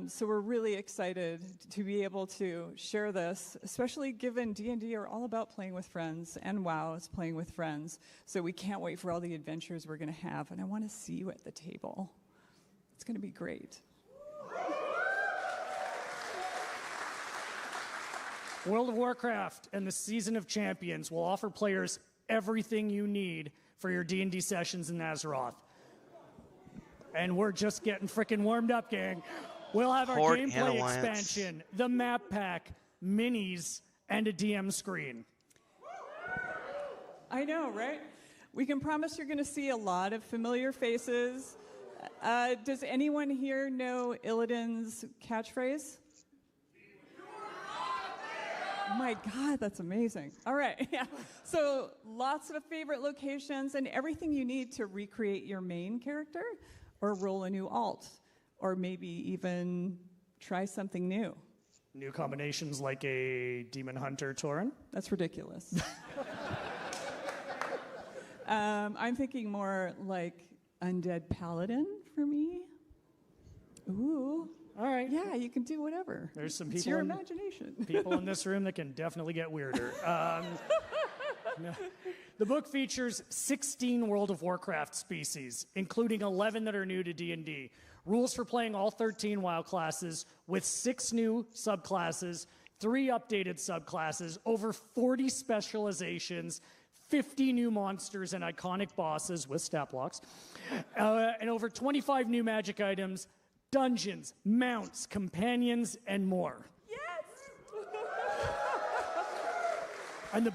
So we're really excited to be able to share this, especially given D&D are all about playing with friends, and WoW is playing with friends. So we can't wait for all the adventures we're going to have, and I want to see you at the table. It's going to be great. World of Warcraft and the Season of Champions will offer players everything you need for your D&D sessions in Azeroth. And we're just getting frickin' warmed up, gang. We'll have our Horde and gameplay Alliance. expansion, the map pack, minis, and a DM screen. I know, right? We can promise you're going to see a lot of familiar faces. Does anyone here know Illidan's catchphrase? Oh my God, that's amazing. All right, yeah. So lots of favorite locations and everything you need to recreate your main character or roll a new alt or maybe even try something new. New combinations like a Demon Hunter Tauren. That's ridiculous. I'm thinking more like Undead Paladin for me. Ooh. All right. Yeah, you can do whatever. There's some It's people your in, imagination. people in this room that can definitely get weirder. No. The book features 16 World of Warcraft species, including 11 that are new to D&D. Rules for playing all 13 WoW classes with 6 new subclasses, 3 updated subclasses, over 40 specializations, 50 new monsters and iconic bosses with stat blocks, and over 25 new magic items, dungeons, mounts, companions, and more. And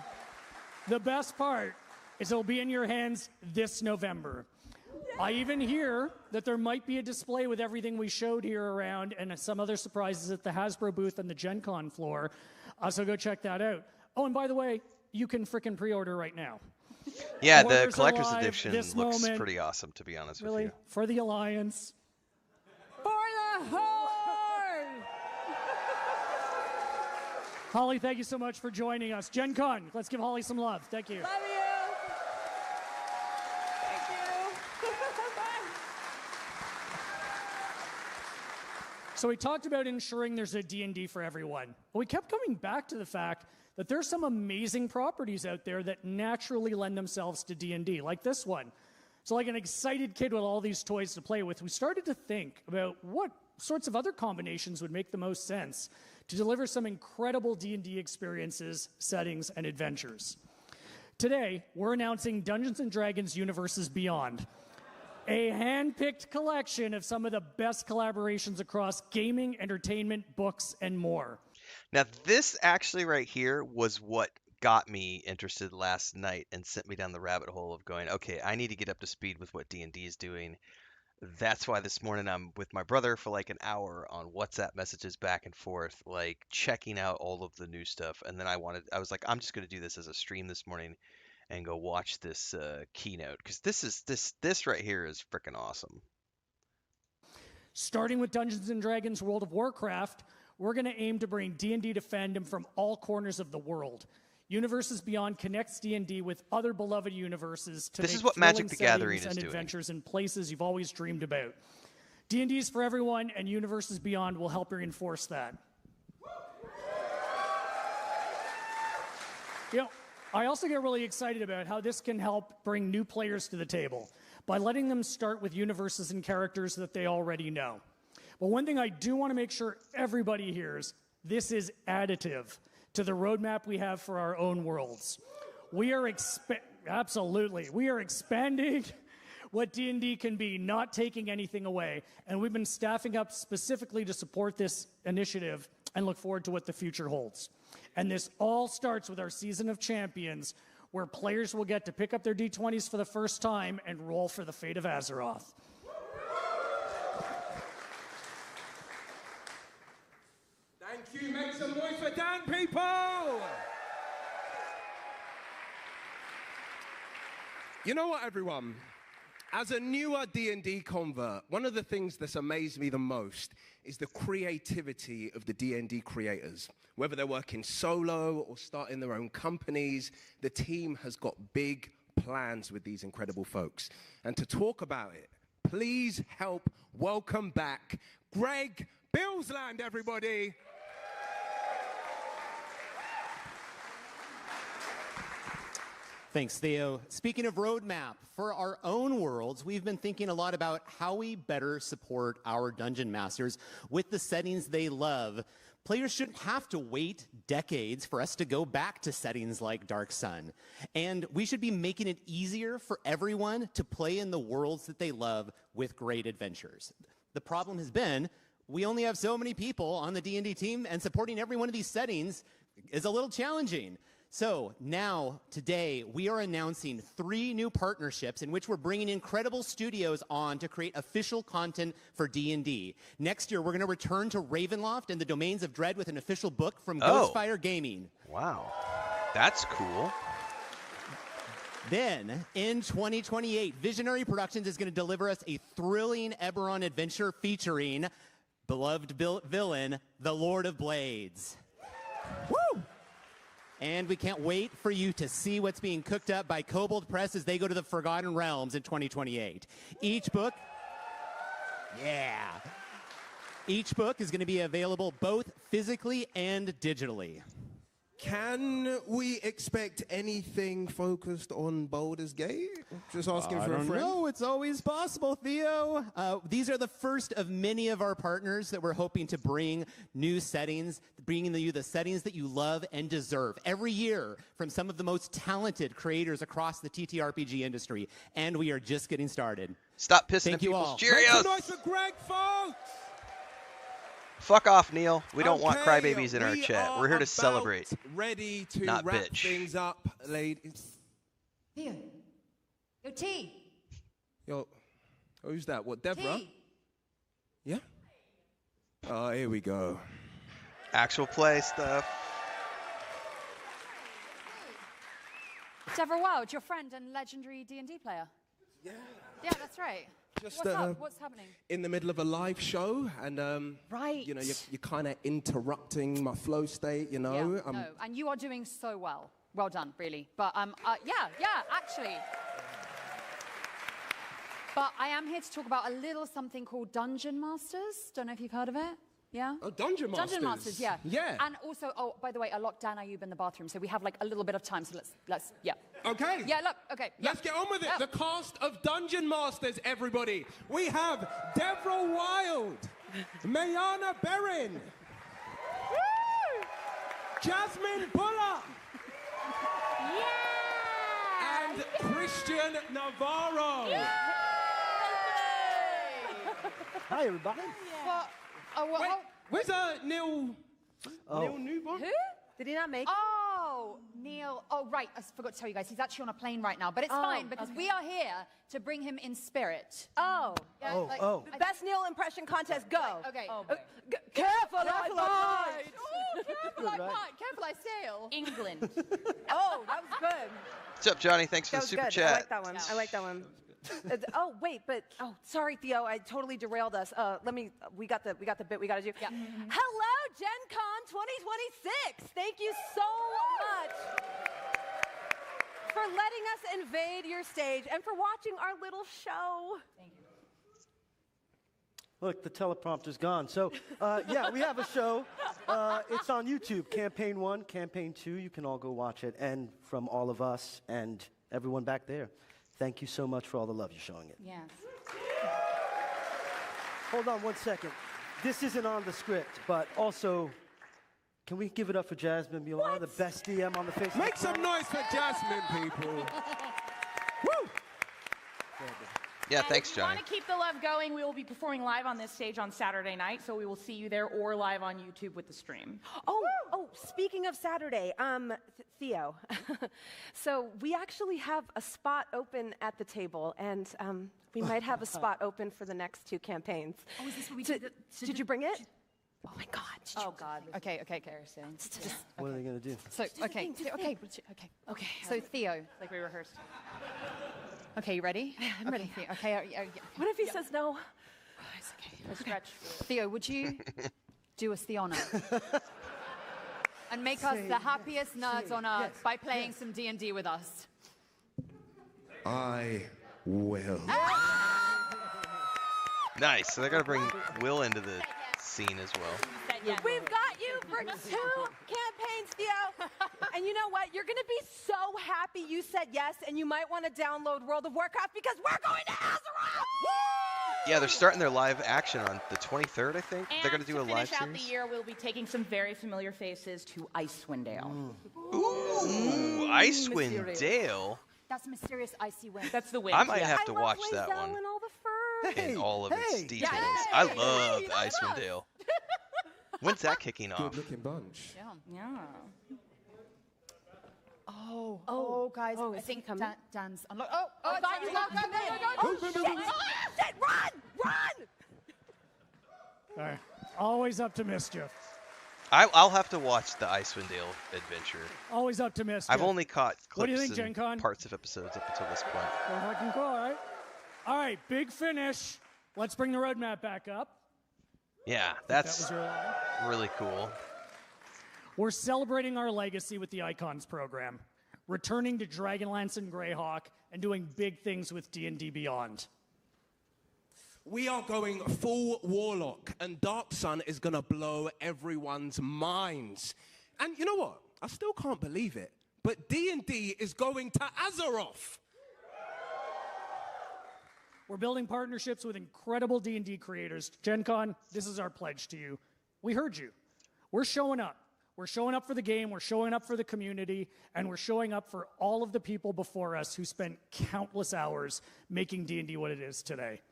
the best part is it'll be in your hands this November. I even hear that there might be a display with everything we showed here around and some other surprises at the Hasbro booth on the Gen Con floor. So go check that out. Oh, and by the way, you can frickin' pre-order right now. Yeah, the Orders collector's alive edition this looks moment. pretty awesome, to be honest with Really, you. for the Alliance. For the Horde! Holly, thank you so much for joining us. Gen Con, let's give Holly some love. Thank you. Love you. Thank you. Bye. So we talked about ensuring there's a D&D for everyone. But we kept coming back to the fact that there's some amazing properties out there that naturally lend themselves to D&D, like this one. So like an excited kid with all these toys to play with, we started to think about what sorts of other combinations would make the most sense to deliver some incredible D&D experiences, settings, and adventures. Today, we're announcing Dungeons & Dragons Universes Beyond, a hand-picked collection of some of the best collaborations across gaming, entertainment, books, and more. Now, this actually right here was what got me interested last night and sent me down the rabbit hole of going, okay, I need to get up to speed with what D&D is doing. That's why this morning I'm with my brother for like an hour on WhatsApp messages back and forth, like checking out all of the new stuff. And then I was like, I'm just going to do this as a stream this morning and go watch this keynote, because this right here is freaking awesome. Starting with Dungeons & Dragons World of Warcraft, we're going to aim to bring D&D to fandom from all corners of the world. Universes Beyond connects D&D with other beloved universes to This make is what thrilling Magic the Gathering settings is and doing. adventures in places you've always dreamed about. D&D is for everyone, and Universes Beyond will help reinforce that. You know, I also get really excited about how this can help bring new players to the table by letting them start with universes and characters that they already know. But one thing I do want to make sure everybody hears, this is additive to the roadmap we have for our own worlds. We are absolutely. We are expanding what D&D can be, not taking anything away. And we've been staffing up specifically to support this initiative and look forward to what the future holds. And this all starts with our Season of Champions, where players will get to pick up their D20s for the first time and roll for the fate of Azeroth. Thank you. Make some noise for Dan, people. You know what, everyone? As a newer D&D convert, one of the things that's amazed me the most is the creativity of the D&D creators. Whether they're working solo or starting their own companies, the team has got big plans with these incredible folks. And to talk about it, please help welcome back Greg Billsland, everybody. Thanks, Theo. Speaking of roadmap, for our own worlds, we've been thinking a lot about how we better support our dungeon masters with the settings they love, Players shouldn't have to wait decades for us to go back to settings like Dark Sun. And we should be making it easier for everyone to play in the worlds that they love with great adventures. The problem has been we only have so many people on the D&D team, and supporting every one of these settings is a little challenging. So now, today, we are announcing 3 new partnerships in which we're bringing incredible studios on to create official content for D&D. Next year, we're going to return to Ravenloft and the Domains of Dread with an official book from Ghostfire Gaming. Wow. That's cool. Then, in 2028, Visionary Productions is going to deliver us a thrilling Eberron adventure featuring beloved villain, the Lord of Blades. Woo! And we can't wait for you to see what's being cooked up by Kobold Press as they go to the Forgotten Realms in 2028. Each book is going to be available both physically and digitally. Can we expect anything focused on Baldur's Gate? Just asking for a friend. No, it's always possible, Theo. These are the first of many of our partners that we're hoping to bring new settings, bringing you the settings that you love and deserve every year from some of the most talented creators across the TTRPG industry. And we are just getting started. Stop pissing Thank at you people's all. Make some Cheerios. noise for Greg, folks! Fuck off, Neil. We don't want Okay, crybabies in our we chat. are We're here to about celebrate. Ready to not wrap bitch. things up, ladies. Theo, your tea. Yo, who's that? What, Deborah? Tea. Yeah? Oh, here we go. Actual play stuff. Deborah Wild, your friend and legendary D&D player. Yeah. Yeah, that's right. Just, What's up? What's happening? In the middle of a live show, and Right. you know, you're kind of interrupting my flow state. You know, Yeah, no, and you are doing so well. Well done, really. But yeah, actually. But I am here to talk about a little something called Dungeon Masters. Don't know if you've heard of it. Yeah? Oh, Dungeon Masters. Dungeon Masters, yeah. Yeah. And also, oh, by the way, I locked Dan Ayub in the bathroom, so we have like a little bit of time, so let's yeah. Okay. Yeah, look, okay. Let's get on with it. Yeah. The cast of Dungeon Masters, everybody. We have Deborah Wild, Mayana Berin, Jasmine Buller, and Christian Navarro. Hi, everybody. Wait, where's Neil? Neil Newborn? Who? Did he not make it? Oh, Neil. Oh, right. I forgot to tell you guys. He's actually on a plane right now. But it's fine because we are here to bring him in spirit. Oh. Best Neil impression contest, go. Okay. Careful, I bite. Oh, careful, I Good, right? bite. Careful, I sail. England. Oh, that was good. What's up, Johnny? Thanks for That the was super good. chat. I like that one. I like that one. Oh wait, but sorry, Theo, I totally derailed us. We got the bit we got to do. Yeah. Hello, Gen Con 2026. Thank you so much for letting us invade your stage and for watching our little show. Thank you. Look, the teleprompter's gone. So, yeah, we have a show. It's on YouTube. Campaign 1, Campaign 2. You can all go watch it. And from all of us and everyone back there, thank you so much for all the love you're showing it. Yes. Hold on 1 second. This isn't on the script, but also, can we give it up for Jasmine Mueller, the best DM on the face of the Make some planet? noise for Jasmine, people. Woo! Yeah, thanks, If you Johnny. want to keep the love going, we will be performing live on this stage on Saturday night, so we will see you there or live on YouTube with the stream. Oh, speaking of Saturday, Theo. So we actually have a spot open at the table, and we might have a spot open for the next 2 campaigns. Oh, is this what we did? Did you bring it? Oh my God. Oh God. Okay. What are they going to do? So okay. Okay. So Theo, like we rehearsed. Okay, you ready? I'm ready. Okay. What if he says no? It's okay. Let's stretch. Theo, would you do us the honor and make us the happiest nerds on earth by playing some D&D with us? I will. Nice. So they're gonna bring Will into the scene as well. We've got you for 2 campaigns, Theo. And you know what? You're going to be so happy you said yes, and you might want to download World of Warcraft because we're going to Azeroth! Yeah, they're starting their live action on the 23rd, I think. And they're going to do a live finish out the series. year, we'll be taking some very familiar faces to Icewind Dale. Ooh, Icewind mysterious. Dale. That's mysterious icy wind. That's the wind. I might yeah. have to watch that one And all the fur. in all of its hey, details. hey, I hey, love hey, Icewind Dale. When's that kicking off? Good looking bunch. Yeah. Oh, guys, I is he think coming? Dan's unlocked. Oh, Dan, you locked him in. Oh, shit! Run! All right. Always up to mischief. I'll have to watch the Icewind Dale adventure. Always up to mischief. I've only caught What do you clips think, Gen and Con? parts of episodes up until this point. Well, fucking cool, all right? All right, big finish. Let's bring the roadmap back up. Yeah, That that's was your line. really cool. We're celebrating our legacy with the Icons program, returning to Dragonlance and Greyhawk, and doing big things with D&D Beyond. We are going full Warlock, and Dark Sun is going to blow everyone's minds. And you know what? I still can't believe it, but D&D is going to Azeroth. We're building partnerships with incredible D&D creators. Gen Con, this is our pledge to you. We heard you. We're showing up. We're showing up for the game, we're showing up for the community, and we're showing up for all of the people before us who spent countless hours making D&D what it is today.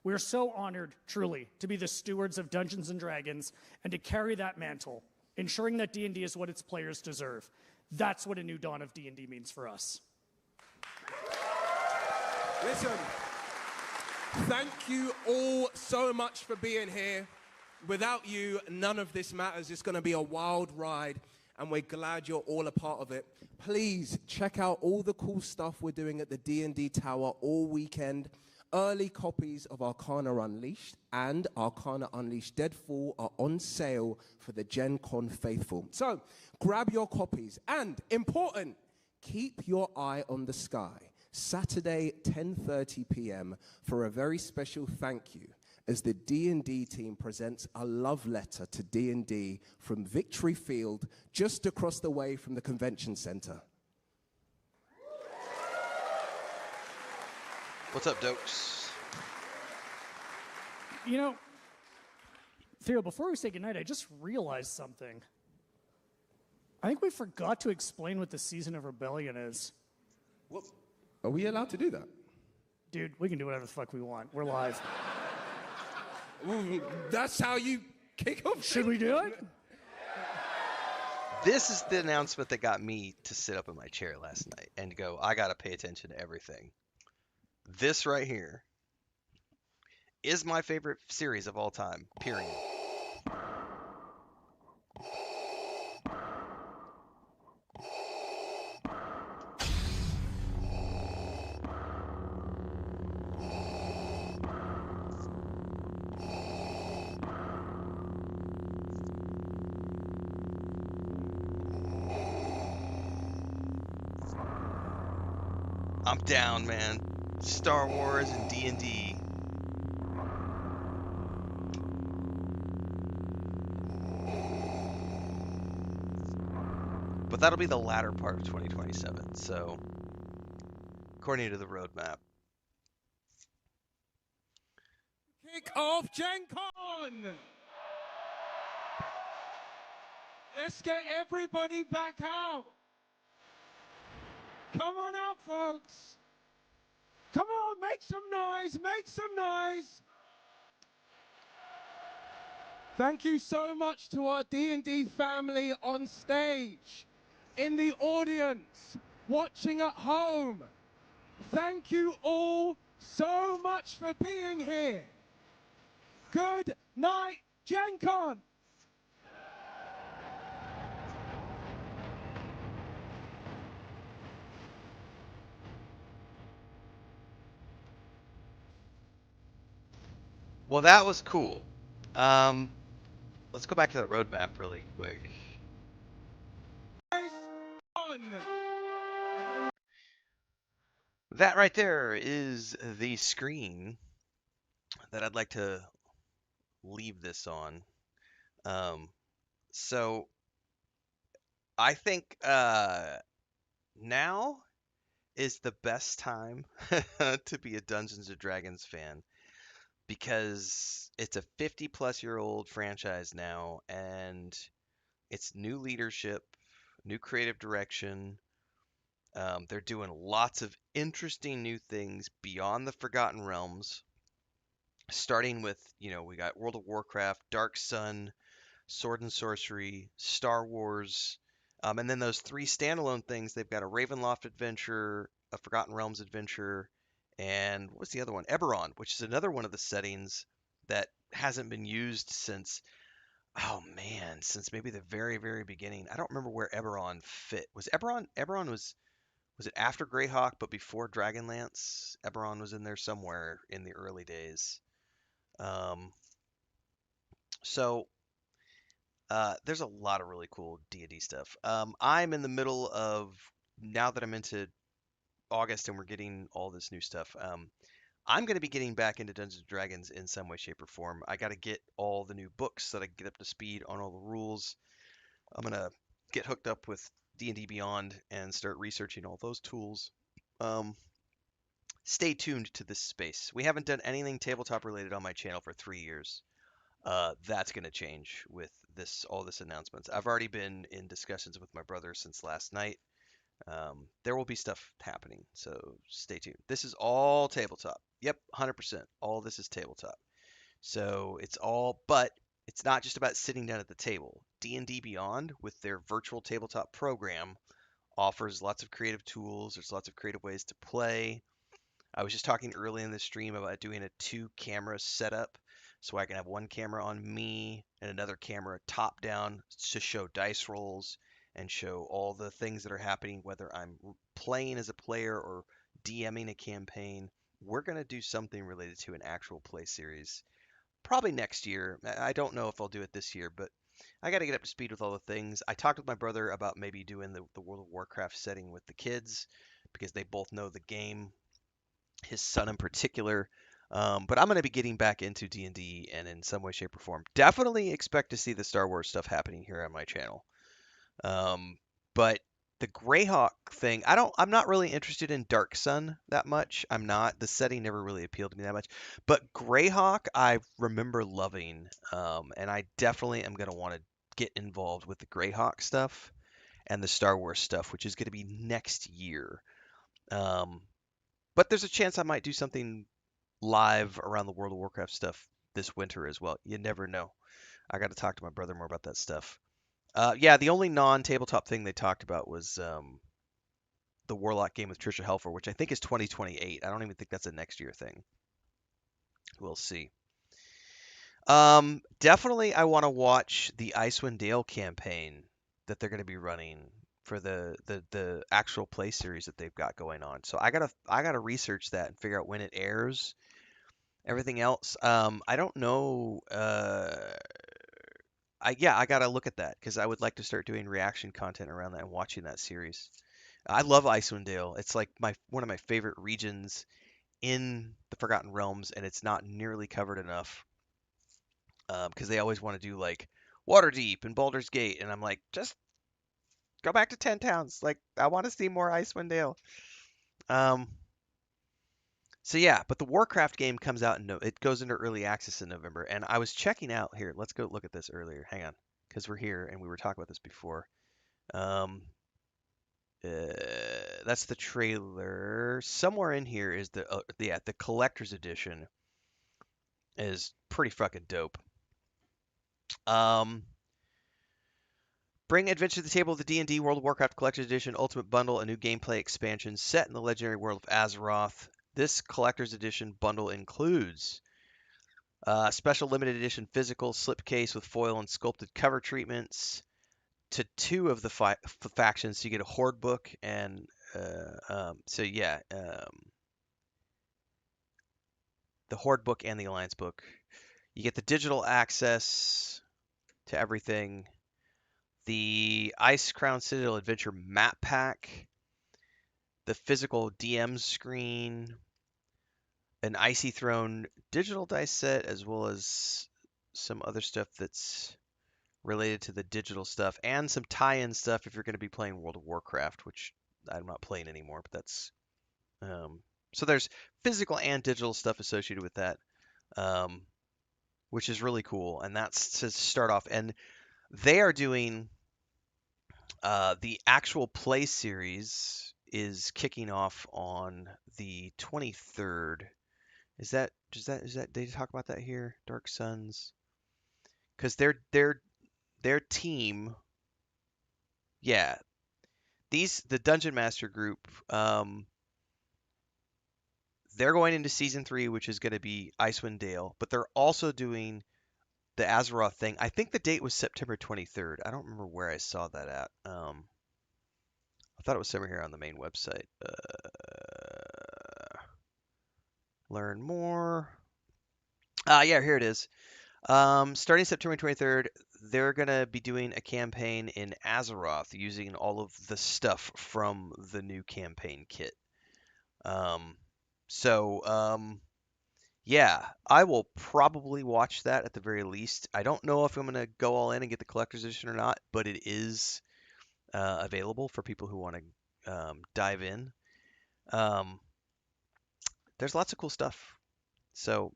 We're so honored, truly, to be the stewards of Dungeons & Dragons and to carry that mantle, ensuring that D&D is what its players deserve. That's what a new dawn of D&D means for us. Listen, thank you all so much for being here. Without you, none of this matters. It's going to be a wild ride, and we're glad you're all a part of it. Please check out all the cool stuff we're doing at the D&D Tower all weekend. Early copies of Arcana Unleashed and Arcana Unleashed Deadfall are on sale for the Gen Con faithful. So grab your copies, and important, keep your eye on the sky. Saturday, 10:30 p.m. for a very special thank you as the D&D team presents a love letter to D&D from Victory Field, just across the way from the convention center. What's up, Dokes? You know, Theo, before we say goodnight, I just realized something. I think we forgot to explain what the Season of Rebellion is. What? Are we allowed to do that? Dude, we can do whatever the fuck we want. We're live. That's how you kick off. Should we do it? This is the announcement that got me to sit up in my chair last night and go, I got to pay attention to everything. This right here is my favorite series of all time, period. I'm down, man. Star Wars and D&D. But that'll be the latter part of 2027, so according to the roadmap. Kick off Gen Con! Let's get everybody back out! Come on out, folks! Come on, make some noise, make some noise! Thank you so much to our D&D family on stage, in the audience, watching at home. Thank you all so much for being here. Good night, Gen Con! Well, that was cool. Let's go back to the roadmap really quick. That right there is the screen that I'd like to leave this on. So I think now is the best time to be a Dungeons & Dragons fan. because it's a 50-plus-year-old franchise now, and it's new leadership, new creative direction. They're doing lots of interesting new things beyond the Forgotten Realms, starting with, we got World of Warcraft, Dark Sun, Sword and Sorcery, Star Wars, and then those three standalone things. They've got a Ravenloft adventure, a Forgotten Realms adventure, and what's the other one? Eberron, which is another one of the settings that hasn't been used since, oh man, since maybe the very, very beginning. I don't remember where Eberron fit. Was Eberron was it after Greyhawk but before Dragonlance? Eberron was in there somewhere in the early days. Um, so there's a lot of really cool D&D stuff. I'm in the middle of, now that I'm into August and we're getting all this new stuff. I'm going to be getting back into Dungeons and Dragons in some way, shape, or form. I got to get all the new books so that I can get up to speed on all the rules. I'm going to get hooked up with D&D Beyond and start researching all those tools. Stay tuned to this space. We haven't done anything tabletop related on my channel for 3 years. That's going to change with all this announcements. I've already been in discussions with my brother since last night. There will be stuff happening, so stay tuned. This is all tabletop. Yep, 100%. All this is tabletop. So but it's not just about sitting down at the table. D&D Beyond, with their virtual tabletop program, offers lots of creative tools. There's lots of creative ways to play. I was just talking early in the stream about doing a 2-camera setup, so I can have one camera on me and another camera top down to show dice rolls and show all the things that are happening, whether I'm playing as a player or DMing a campaign. We're going to do something related to an actual play series probably next year. I don't know if I'll do it this year, but I got to get up to speed with all the things. I talked with my brother about maybe doing the World of Warcraft setting with the kids because they both know the game, his son in particular. But I'm going to be getting back into D&D and in some way, shape, or form. Definitely expect to see the Star Wars stuff happening here on my channel. But the Greyhawk thing, I'm not really interested in Dark Sun that much. I'm not. The setting never really appealed to me that much. But Greyhawk, I remember loving, and I definitely am going to want to get involved with the Greyhawk stuff and the Star Wars stuff, which is going to be next year. But there's a chance I might do something live around the World of Warcraft stuff this winter as well. You never know. I got to talk to my brother more about that stuff. Yeah, the only non-tabletop thing they talked about was the Warlock game with Trisha Helfer, which I think is 2028. I don't even think that's a next year thing. We'll see. Definitely, I want to watch the Icewind Dale campaign that they're going to be running for the actual play series that they've got going on. So I gotta research that and figure out when it airs. Everything else, I don't know. I gotta look at that because I would like to start doing reaction content around that and watching that series. I love Icewind Dale. It's like one of my favorite regions in the Forgotten Realms, and it's not nearly covered enough because they always want to do like Waterdeep and Baldur's Gate, and I'm like, just go back to 10 Towns. Like, I want to see more Icewind Dale. So yeah, but the Warcraft game comes out it goes into early access in November, and I was checking out here. Let's go look at this earlier. Hang on, because we're here and we were talking about this before. That's the trailer. Somewhere in here is the collector's edition is pretty fucking dope. Bring adventure to the table of the D&D World of Warcraft Collector's Edition Ultimate Bundle, a new gameplay expansion set in the legendary world of Azeroth. This collector's edition bundle includes a special limited edition physical slipcase with foil and sculpted cover treatments to 2 of the factions. So you get a Horde book and the Horde book and the Alliance book. You get the digital access to everything. The Ice Crown Citadel Adventure map pack, the physical DM screen, an Icy Throne digital dice set, as well as some other stuff that's related to the digital stuff, and some tie-in stuff if you're going to be playing World of Warcraft, which I'm not playing anymore, but that's... so there's physical and digital stuff associated with that. which is really cool. And that's to start off. And they are doing the actual play series is kicking off on the 23rd. Is that they talk about that here? Dark Suns, because their team, yeah, the Dungeon Master group, they're going into season 3, which is going to be Icewind Dale, but they're also doing the Azeroth thing. I think the date was September 23rd. I don't remember where I saw that at. I thought it was somewhere here on the main website. Learn more. Yeah, here it is. Starting September 23rd, they're going to be doing a campaign in Azeroth using all of the stuff from the new campaign kit. Um, yeah, I will probably watch that at the very least. I don't know if I'm going to go all in and get the collector's edition or not, but it is available for people who want to dive in. Um, there's lots of cool stuff. So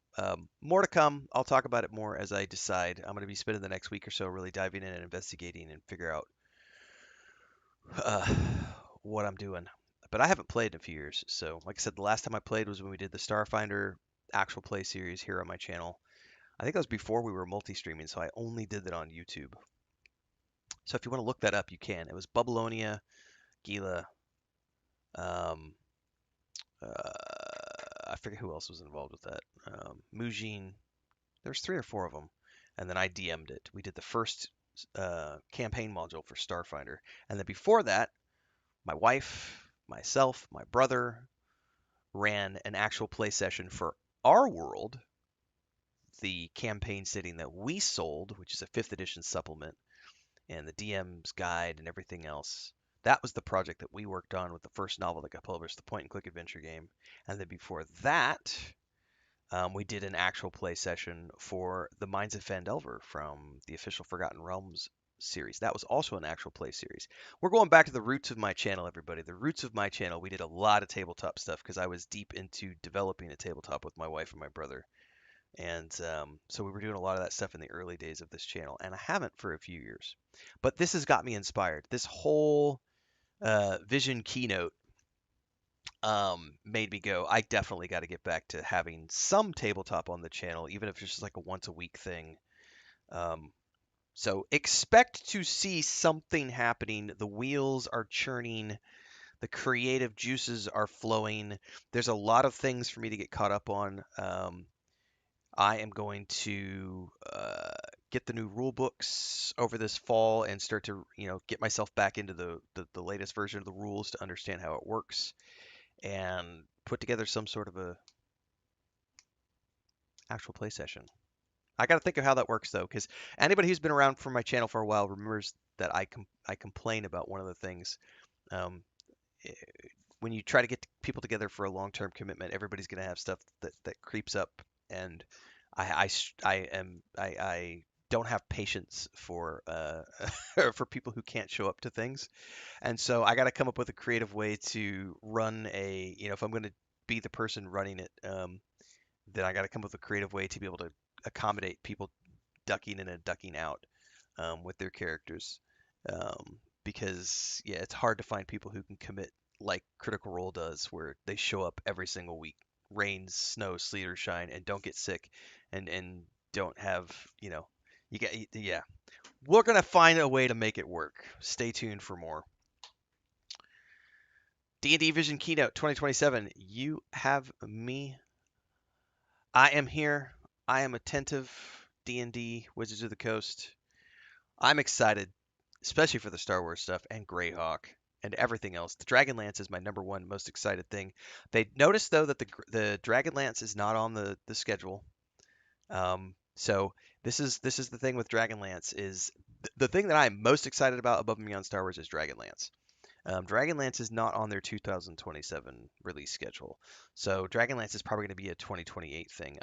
more to come. I'll talk about it more as I decide. I'm going to be spending the next week or so really diving in and investigating and figure out uh, what I'm doing. But I haven't played in a few years. So like I said, the last time I played was when we did the Starfinder actual play series here on my channel. I think that was before we were multi-streaming, so I only did that on YouTube. So if you want to look that up, you can. It was Babylonia, Gila, um, I forget who else was involved with that. Mujin. There's 3 or 4 of them, and then I DM'd it. We did the first campaign module for Starfinder, and then before that, my wife, myself, my brother ran an actual play session for our world, the campaign setting that we sold, which is a 5th edition supplement, and the DM's guide and everything else. That was the project that we worked on with the first novel that got published, the point-and-click adventure game. And then before that, we did an actual play session for the Mines of Phandelver from the official Forgotten Realms series. That was also an actual play series. We're going back to the roots of my channel, everybody. The roots of my channel, we did a lot of tabletop stuff because I was deep into developing a tabletop with my wife and my brother. And so we were doing a lot of that stuff in the early days of this channel, and I haven't for a few years. But this has got me inspired. This whole vision keynote made me go, I definitely got to get back to having some tabletop on the channel, even if it's just like a once a week thing. So expect to see something happening. The wheels are churning. The creative juices are flowing. There's a lot of things for me to get caught up on. I am going to get the new rule books over this fall and start to, get myself back into the latest version of the rules to understand how it works and put together some sort of a actual play session. I got to think of how that works though, because anybody who's been around for my channel for a while remembers that I complain about one of the things. Um, eh, when you try to get people together for a long-term commitment, everybody's going to have stuff that creeps up, and I don't have patience for for people who can't show up to things, and so I got to come up with a creative way to run if I'm going to be the person running it, then I got to come up with a creative way to be able to accommodate people ducking in and ducking out with their characters, because yeah, it's hard to find people who can commit like Critical Role does, where they show up every single week, rain, snow, sleet, or shine, and don't get sick, and don't have you get yeah. We're gonna find a way to make it work. Stay tuned for more. D&D Vision Keynote 2027. You have me. I am here. I am attentive. D&D Wizards of the Coast. I'm excited, especially for the Star Wars stuff and Greyhawk and everything else. The Dragonlance is my number one most excited thing. They noticed though that the Dragonlance is not on the schedule. So this is the thing with Dragonlance is the thing that I'm most excited about above and beyond Star Wars is Dragonlance. Dragonlance is not on their 2027 release schedule, so Dragonlance is probably going to be a 2028 thing,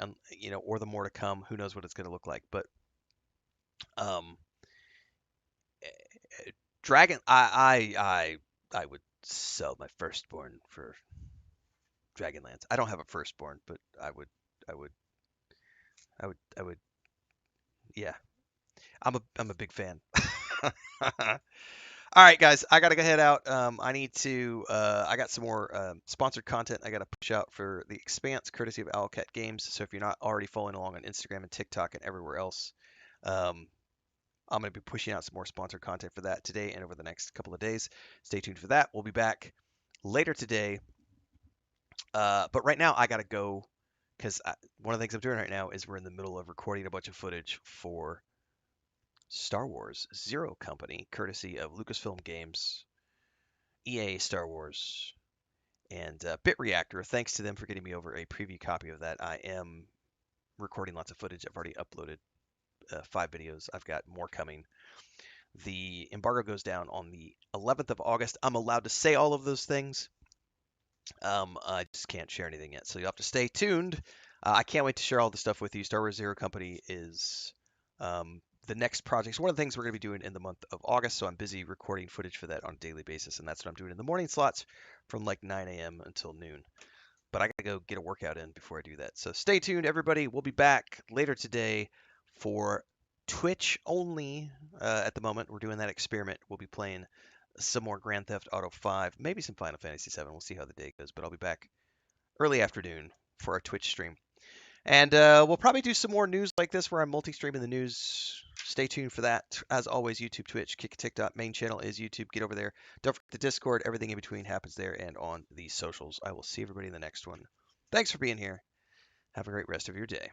or the more to come. Who knows what it's going to look like? But um, Dragon, I would sell my firstborn for Dragonlance. I don't have a firstborn, but I would I would, yeah. I'm a big fan. All right, guys, I gotta go head out. I need to. I got some more sponsored content I gotta push out for the Expanse, courtesy of Owlcat Games. So if you're not already following along on Instagram and TikTok and everywhere else, um, I'm gonna be pushing out some more sponsored content for that today and over the next couple of days. Stay tuned for that. We'll be back later today. But right now, I gotta go because one of the things I'm doing right now is we're in the middle of recording a bunch of footage for Star Wars Zero Company, courtesy of Lucasfilm Games, EA Star Wars, and Bit Reactor. Thanks to them for getting me over a preview copy of that. I am recording lots of footage. I've already uploaded 5 videos. I've got more coming. The embargo goes down on the 11th of August. I'm allowed to say all of those things. I just can't share anything yet, so you'll have to stay tuned. I can't wait to share all the stuff with you. Star Wars Zero Company is the next project. It's one of the things we're going to be doing in the month of August, so I'm busy recording footage for that on a daily basis, and that's what I'm doing in the morning slots from like 9 a.m. until noon. But I got to go get a workout in before I do that. So stay tuned, everybody. We'll be back later today for Twitch only. At the moment, we're doing that experiment. We'll be playing some more Grand Theft Auto 5, maybe some Final Fantasy 7. We'll see how the day goes, but I'll be back early afternoon for our Twitch stream. And we'll probably do some more news like this where I'm multi-streaming the news. Stay tuned for that. As always, YouTube, Twitch, Kick, TikTok. Main channel is YouTube. Get over there. Don't forget the Discord. Everything in between happens there and on the socials. I will see everybody in the next one. Thanks for being here. Have a great rest of your day.